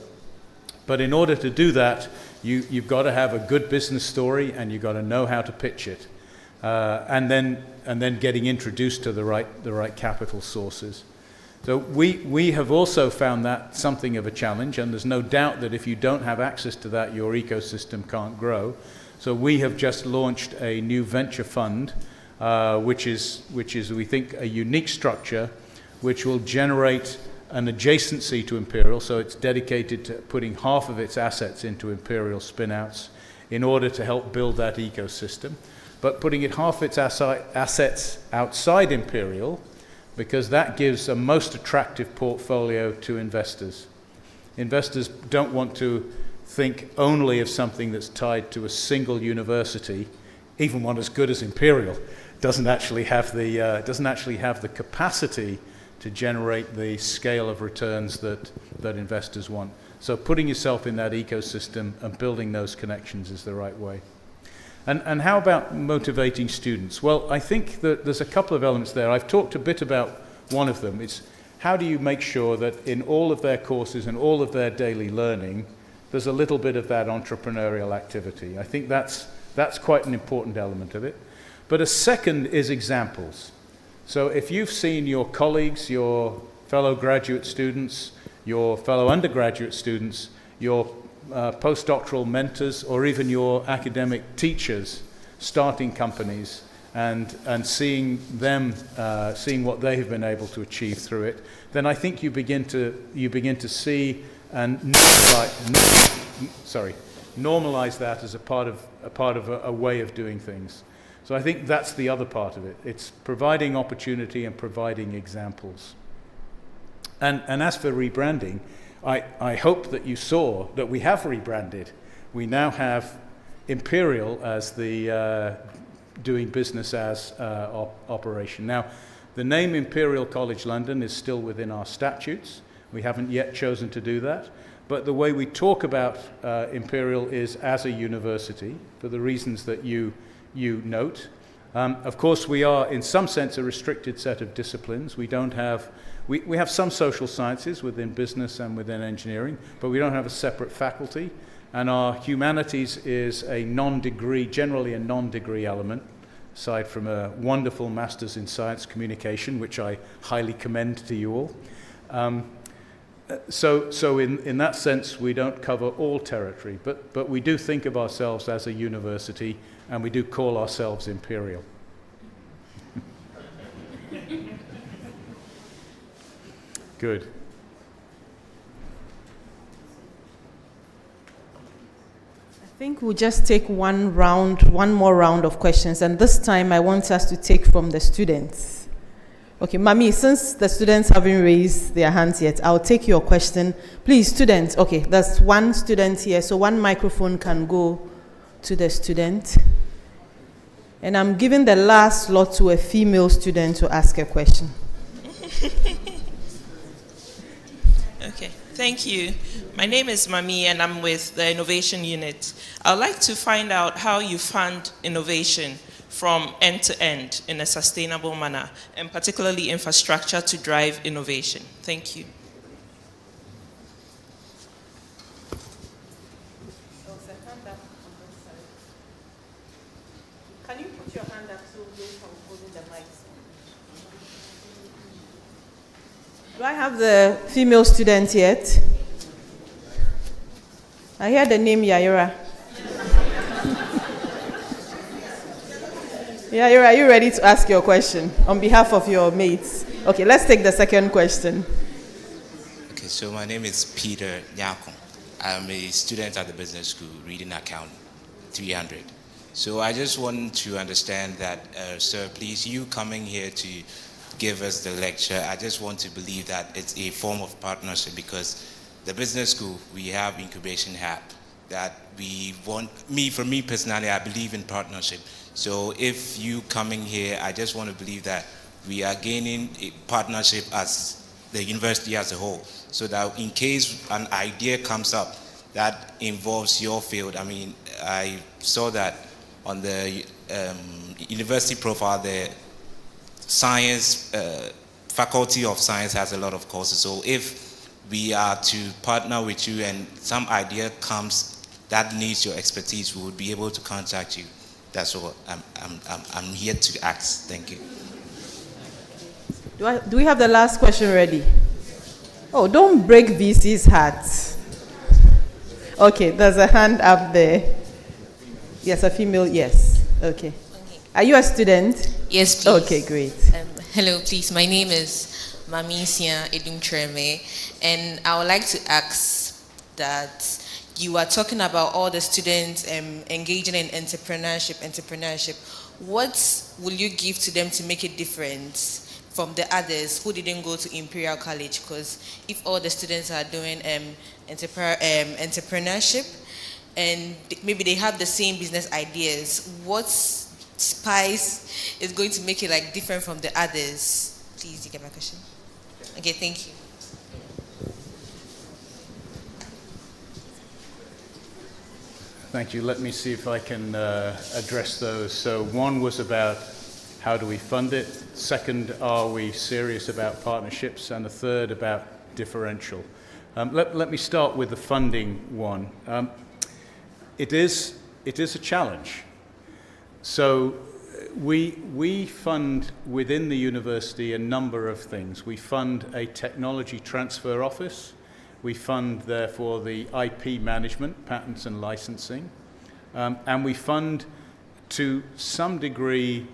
But in order to do that, you've got to have a good business story, and you've got to know how to pitch it, and then getting introduced to the right capital sources. So we have also found that something of a challenge, and there's no doubt that if you don't have access to that, your ecosystem can't grow. So we have just launched a new venture fund, which is we think a unique structure, which will generate an adjacency to Imperial. So it's dedicated to putting half of its assets into Imperial spinouts in order to help build that ecosystem, but putting it half its assets outside Imperial, because that gives a most attractive portfolio to investors. Investors don't want to think only of something that's tied to a single university. Even one as good as Imperial doesn't actually have the capacity to generate the scale of returns that investors want. So putting yourself in that ecosystem and building those connections is the right way. And how about motivating students? Well, I think that there's a couple of elements there. I've talked a bit about one of them. It's how do you make sure that in all of their courses and all of their daily learning, there's a little bit of that entrepreneurial activity. I think that's quite an important element of it. But a second is examples. So if you've seen your colleagues, your fellow graduate students, your fellow undergraduate students, your postdoctoral mentors, or even your academic teachers starting companies and seeing them, seeing what they have been able to achieve through it, then I think you begin to see and normalize that as a part of a way of doing things. So I think that's the other part of it. It's providing opportunity and providing examples. And as for rebranding, I hope that you saw that we have rebranded. We now have Imperial as the doing business as operation. Now, the name Imperial College London is still within our statutes. We haven't yet chosen to do that. But the way we talk about Imperial is as a university, for the reasons that you note. Of course, we are, in some sense, a restricted set of disciplines. We don't have, we have some social sciences within business and within engineering, but we don't have a separate faculty. And our humanities is a non-degree, generally a non-degree element, aside from a wonderful Master's in Science Communication, which I highly commend to you all. So in that sense, we don't cover all territory, but we do think of ourselves as a university, and we do call ourselves Imperial. Good. I think we'll just take one more round of questions, and this time I want us to take from the students. Okay, Mami, since the students haven't raised their hands yet, I'll take your question. Please, students. Okay, there's one student here, so one microphone can go to the student. And I'm giving the last slot to a female student to ask a question. Okay, thank you. My name is Mami, and I'm with the Innovation Unit. I'd like to find out how you fund innovation from end to end in a sustainable manner, and particularly infrastructure to drive innovation. Thank you. Can you put your hand up so those from holding the mics? Do I have the female student yet? I hear the name Yaira. Yaira, are you ready to ask your question on behalf of your mates? Okay, let's take the second question. Okay, so my name is Peter Nyakon. I'm a student at the business school reading account 300. So I just want to understand that, sir, please, you coming here to give us the lecture, I just want to believe that it's a form of partnership, because the business school, we have incubation hub that we want, for me personally, I believe in partnership. So if you coming here, I just want to believe that we are gaining a partnership as the university as a whole, so that in case an idea comes up that involves your field. I mean, I saw that on the university profile, the science, faculty of science has a lot of courses. So if we are to partner with you and some idea comes that needs your expertise, we would be able to contact you. That's what I'm here to ask. Thank you. Do we have the last question ready? Oh, don't break VC's heart. Okay, there's a hand up there. Yes, a female, yes. Okay. Are you a student? Yes, please. Okay, great. Hello, please. My name is Mamisia Edumtreme, and I would like to ask that you are talking about all the students engaging in entrepreneurship. What will you give to them to make it different from the others who didn't go to Imperial College? Because if all the students are doing entrepreneurship and maybe they have the same business ideas, what spice is going to make it like different from the others? Please, you get my question? Okay, thank you. Thank you. Let me see if I can address those. So one was about how do we fund it? Second, are we serious about partnerships? And the third about differential. Let me start with the funding one. It is a challenge. So we fund within the university a number of things. We fund a technology transfer office. We fund, therefore, the IP management, patents and licensing. And we fund, to some degree,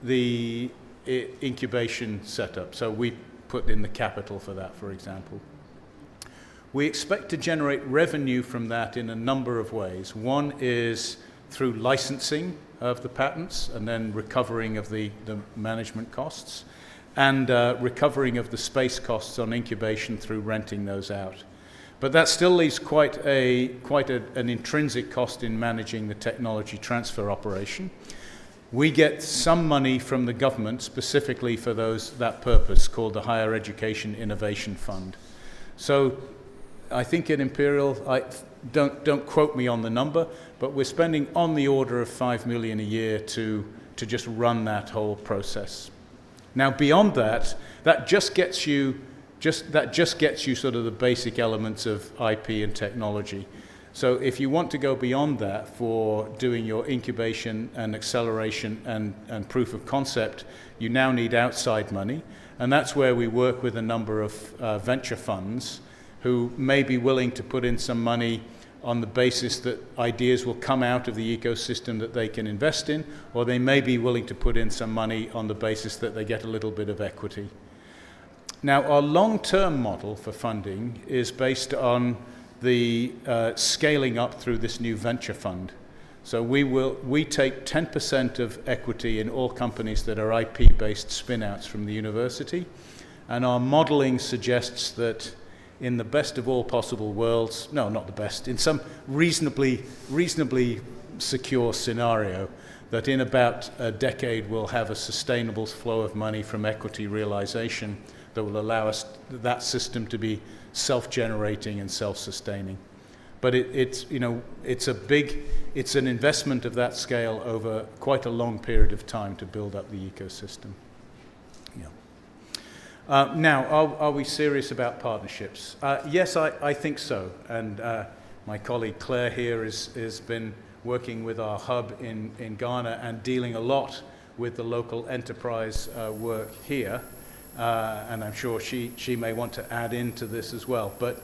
the incubation setup. So we put in the capital for that, for example. We expect to generate revenue from that in a number of ways. One is through licensing of the patents and then recovering of the management costs, and recovering of the space costs on incubation through renting those out. But that still leaves quite an intrinsic cost in managing the technology transfer operation. We get some money from the government specifically for that purpose, called the Higher Education Innovation Fund. So I think at Imperial, don't quote me on the number, but we're spending on the order of $5 million a year to just run that whole process. Now beyond that, that just gets you sort of the basic elements of IP and technology. So if you want to go beyond that for doing your incubation and acceleration and proof of concept, you now need outside money. And that's where we work with a number of venture funds who may be willing to put in some money on the basis that ideas will come out of the ecosystem that they can invest in, or they may be willing to put in some money on the basis that they get a little bit of equity. Now, our long-term model for funding is based on the scaling up through this new venture fund. So we take 10% of equity in all companies that are IP-based spin-outs from the university, and our modeling suggests that in the best of all possible worlds, no, not the best, in some reasonably secure scenario, that in about a decade we'll have a sustainable flow of money from equity realization that will allow us that system to be self-generating and self-sustaining. But it's an investment of that scale over quite a long period of time to build up the ecosystem. Yeah. Now, are we serious about partnerships? Yes, I think so. And my colleague Claire here has been working with our hub in Ghana and dealing a lot with the local enterprise work here. And I'm sure she may want to add into this as well. But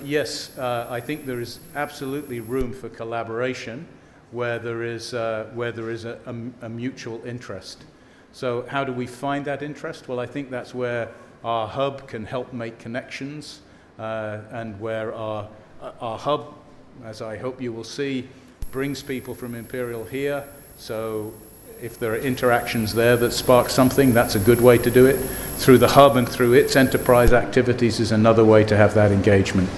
yes, I think there is absolutely room for collaboration where there is a mutual interest. So how do we find that interest? Well, I think that's where our hub can help make connections, and where our hub, as I hope you will see, brings people from Imperial here. So if there are interactions there that spark something, that's a good way to do it. Through the hub and through its enterprise activities is another way to have that engagement.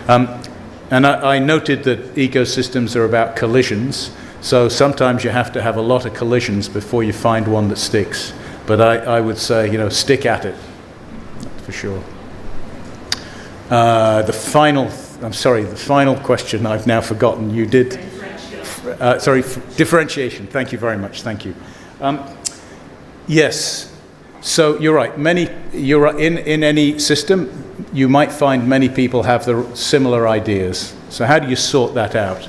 And I noted that ecosystems are about collisions, so sometimes you have to have a lot of collisions before you find one that sticks. But I would say, stick at it, for sure. The final question I've now forgotten. You did. Differentiation. Thank you very much. Thank you. Yes. So you're right. In any system, you might find many people have the similar ideas. So how do you sort that out?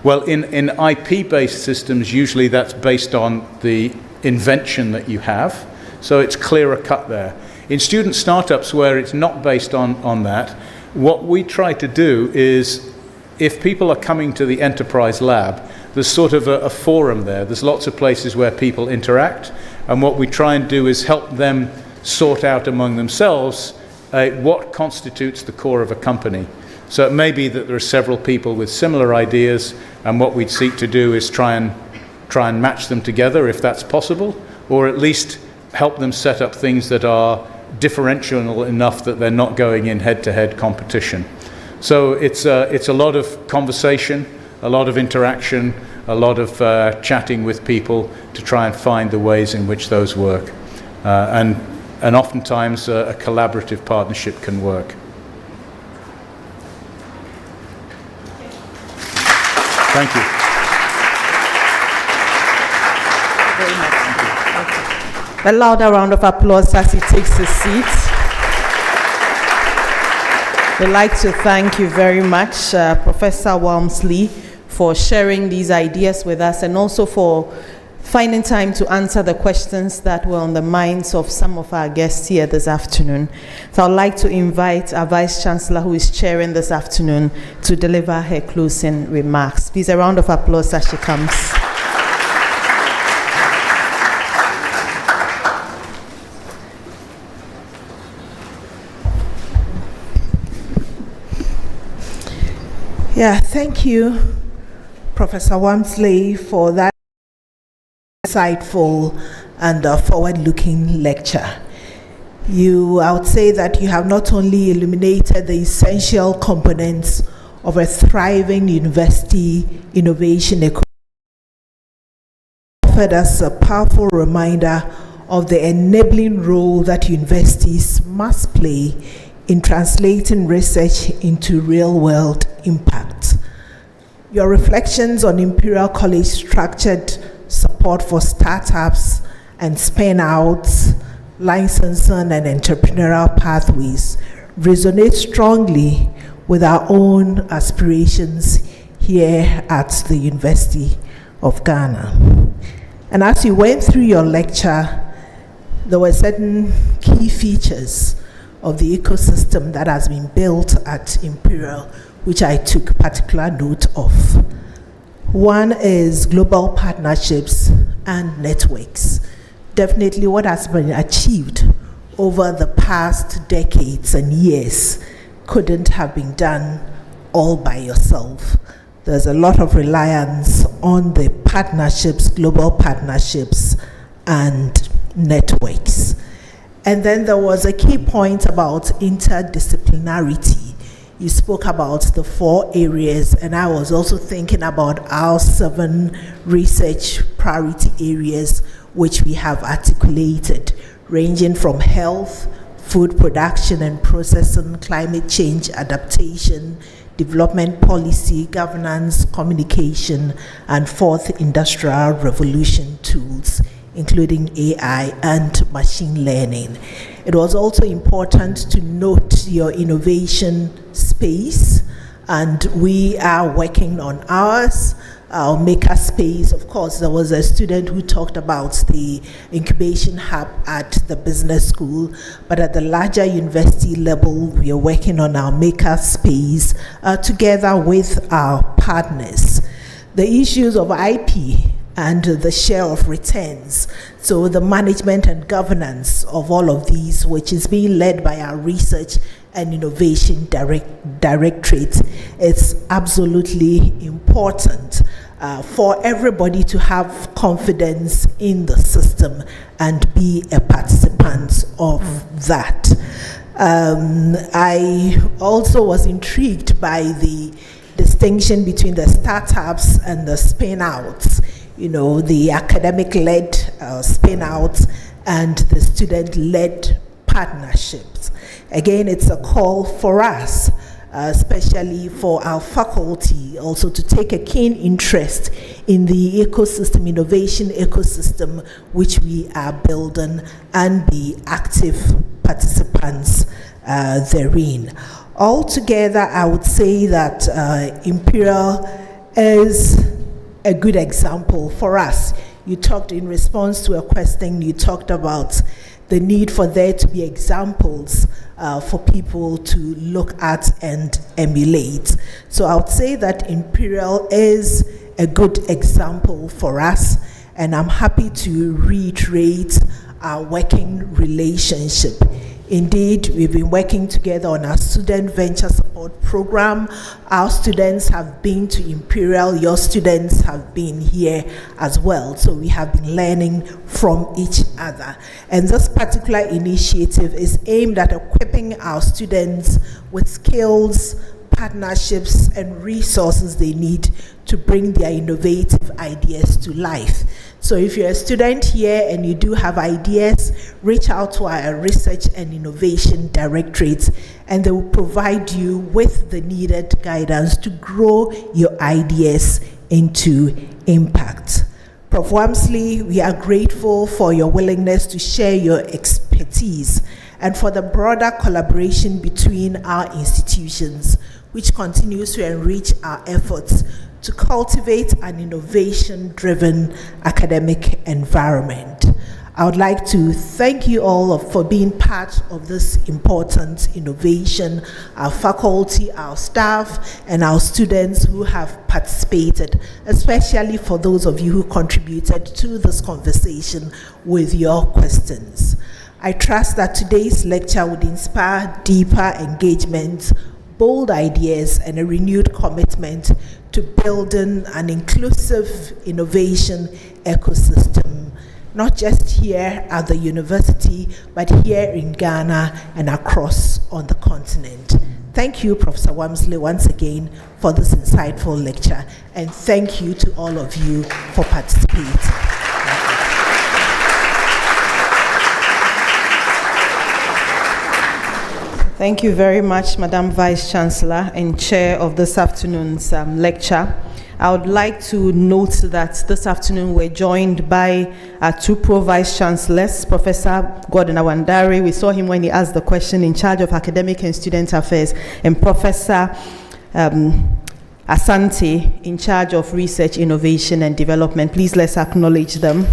Well, in IP-based systems, usually that's based on the invention that you have. So it's clearer cut there. In student startups where it's not based on that, what we try to do is, if people are coming to the enterprise lab, there's sort of a forum there. There's lots of places where people interact. And what we try and do is help them sort out among themselves what constitutes the core of a company. So it may be that there are several people with similar ideas, and what we'd seek to do is try and match them together if that's possible, or at least help them set up things that are differential enough that they're not going in head-to-head competition. So it's a lot of conversation, a lot of interaction, a lot of chatting with people to try and find the ways in which those work. And oftentimes a collaborative partnership can work. Thank you. Very much. A louder round of applause as he takes his seat. We'd like to thank you very much, Professor Walmsley, for sharing these ideas with us, and also for finding time to answer the questions that were on the minds of some of our guests here this afternoon. So I'd like to invite our Vice-Chancellor, who is chairing this afternoon, to deliver her closing remarks. Please, a round of applause as she comes. Yeah, thank you, Professor Walmsley, for that insightful and forward-looking lecture. I would say that you have not only illuminated the essential components of a thriving university innovation ecosystem, offered us a powerful reminder of the enabling role that universities must play in translating research into real-world impact. Your reflections on Imperial College structured support for startups and spin-outs, licensing and entrepreneurial pathways resonate strongly with our own aspirations here at the University of Ghana. And as you went through your lecture, there were certain key features of the ecosystem that has been built at Imperial, which I took particular note of. One is global partnerships and networks. Definitely what has been achieved over the past decades and years couldn't have been done all by yourself. There's a lot of reliance on the partnerships, global partnerships and networks. And then there was a key point about interdisciplinarity. You spoke about the 4 areas, and I was also thinking about our 7 research priority areas which we have articulated, ranging from health, food production and processing, climate change adaptation, development policy, governance, communication, and 4th industrial revolution tools, including AI and machine learning. It was also important to note your innovation space, and we are working on ours, our maker space. Of course, there was a student who talked about the incubation hub at the business school, but at the larger university level, we are working on our maker space together with our partners. The issues of IP and the share of returns. So the management and governance of all of these, which is being led by our Research and Innovation Directorate, is absolutely important for everybody to have confidence in the system and be a participant of that. I also was intrigued by the distinction between the startups and the spin-outs. You know, the academic-led spin-outs and the student-led partnerships. Again, it's a call for us, especially for our faculty, also to take a keen interest in the ecosystem, innovation ecosystem, which we are building, and be active participants therein. Altogether, I would say that Imperial is a good example for us. You talked in response to a question, you talked about the need for there to be examples for people to look at and emulate. So I would say that Imperial is a good example for us, and I'm happy to reiterate our working relationship. Indeed, we've been working together on our student venture support program. Our students have been to Imperial, your students have been here as well. So we have been learning from each other. And this particular initiative is aimed at equipping our students with skills, partnerships, and resources they need to bring their innovative ideas to life. So if you're a student here and you do have ideas, reach out to our Research and Innovation Directorate, and they will provide you with the needed guidance to grow your ideas into impact. Prof. Walmsley, we are grateful for your willingness to share your expertise and for the broader collaboration between our institutions, which continues to enrich our efforts to cultivate an innovation-driven academic environment. I would like to thank you all for being part of this important innovation, our faculty, our staff, and our students who have participated, especially for those of you who contributed to this conversation with your questions. I trust that today's lecture would inspire deeper engagement, bold ideas, and a renewed commitment to building an inclusive innovation ecosystem, not just here at the university, but here in Ghana and across on the continent. Thank you, Professor Walmsley, once again for this insightful lecture, and thank you to all of you for participating. Thank you very much, Madam Vice-Chancellor and Chair of this afternoon's lecture. I would like to note that this afternoon we're joined by our two Pro-Vice-Chancellors, Professor Gordon Awandare. We saw him when he asked the question, in charge of Academic and Student Affairs, and Professor Asante, in charge of Research, Innovation and Development. Please let's acknowledge them.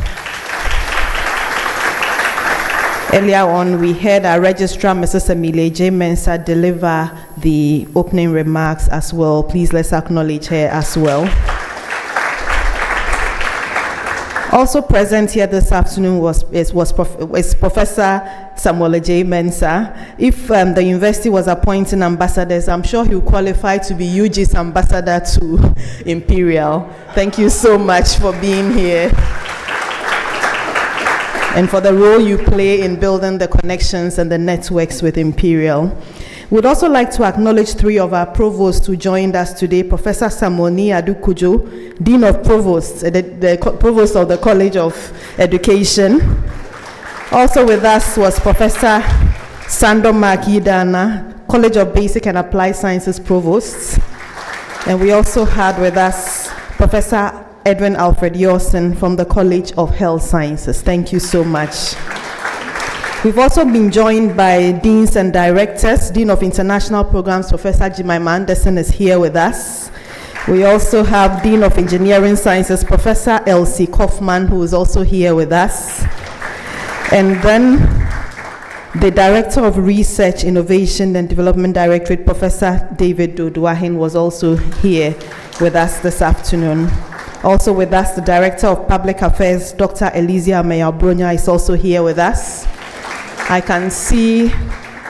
Earlier on, we heard our Registrar, Mrs. Emilie J. Mensah, deliver the opening remarks as well. Please let's acknowledge her as well. Also present here this afternoon is Professor Samuel J. Mensah. If the university was appointing ambassadors, I'm sure he will qualify to be UG's ambassador to Imperial. Thank you so much for being here and for the role you play in building the connections and the networks with Imperial. We'd also like to acknowledge three of our provosts who joined us today: Professor Samoni Adukujo, Dean of Provost, the Provost of the College of Education. Also with us was Professor Sando Makidana, College of Basic and Applied Sciences Provost. And we also had with us Professor Edwin Alfred Yorson from the College of Health Sciences. Thank you so much. We've also been joined by Deans and Directors. Dean of International Programs, Professor Jemima Anderson, is here with us. We also have Dean of Engineering Sciences, Professor Elsie Kaufman, who is also here with us. And then the Director of Research, Innovation and Development Directorate, Professor David Doduahin, was also here with us this afternoon. Also with us, the Director of Public Affairs, Dr. Elysia Meyer-Bronya, is also here with us. I can see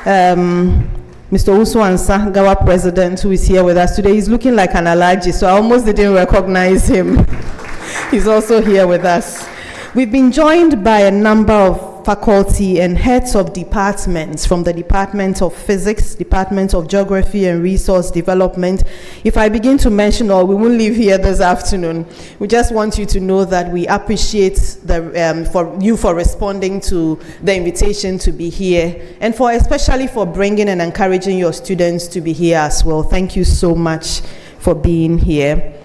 Mr. Usu Ansa, Gawa President, who is here with us today. He's looking like an allergy, so I almost didn't recognize him. He's also here with us. We've been joined by a number of faculty and heads of departments from the Department of Physics, Department of Geography and Resource Development. If I begin to mention all, we won't leave here this afternoon. We just want you to know that we appreciate for responding to the invitation to be here, and especially for bringing and encouraging your students to be here as well. Thank you so much for being here.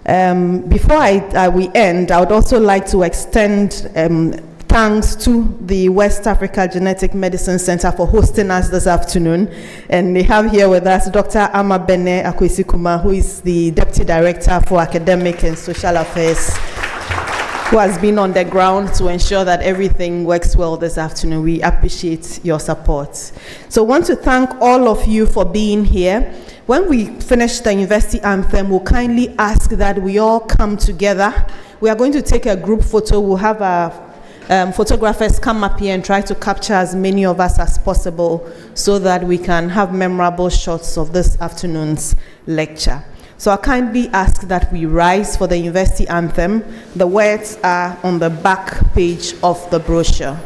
Before we end, I would also like to extend thanks to the West Africa Genetic Medicine Center for hosting us this afternoon. And they have here with us Dr. Amabene Akwesi-Kuma, who is the Deputy Director for Academic and Social Affairs, who has been on the ground to ensure that everything works well this afternoon. We appreciate your support. So I want to thank all of you for being here. When we finish the university anthem, we'll kindly ask that we all come together. We are going to take a group photo. We'll have our photographers come up here and try to capture as many of us as possible so that we can have memorable shots of this afternoon's lecture. So I kindly ask that we rise for the university anthem. The words are on the back page of the brochure.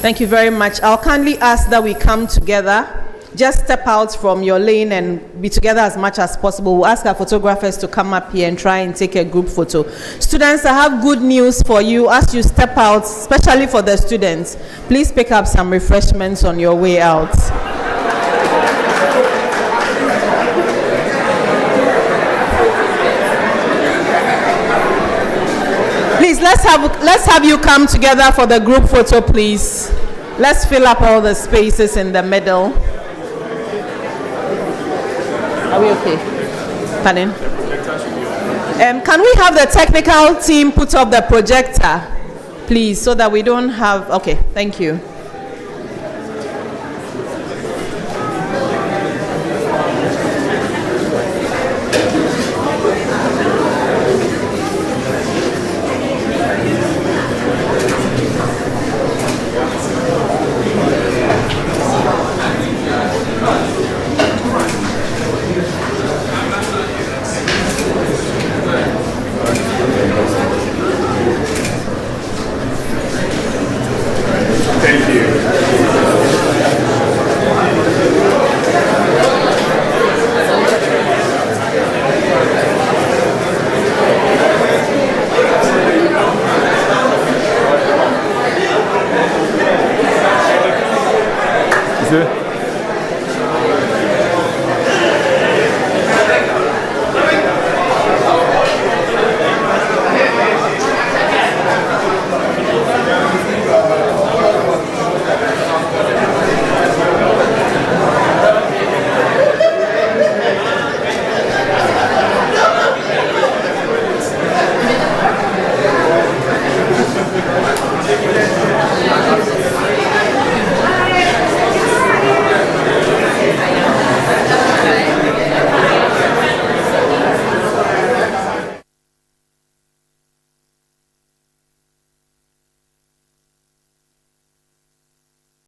Thank you very much. I'll kindly ask that we come together. Just step out from your lane and be together as much as possible. We'll ask our photographers to come up here and try and take a group photo. Students, I have good news for you. As you step out, especially for the students, please pick up some refreshments on your way out. Please, let's have you come together for the group photo, please. Let's fill up all the spaces in the middle. Are we okay? Pardon? Can we have the technical team put up the projector, please, so that we don't have... Okay, thank you.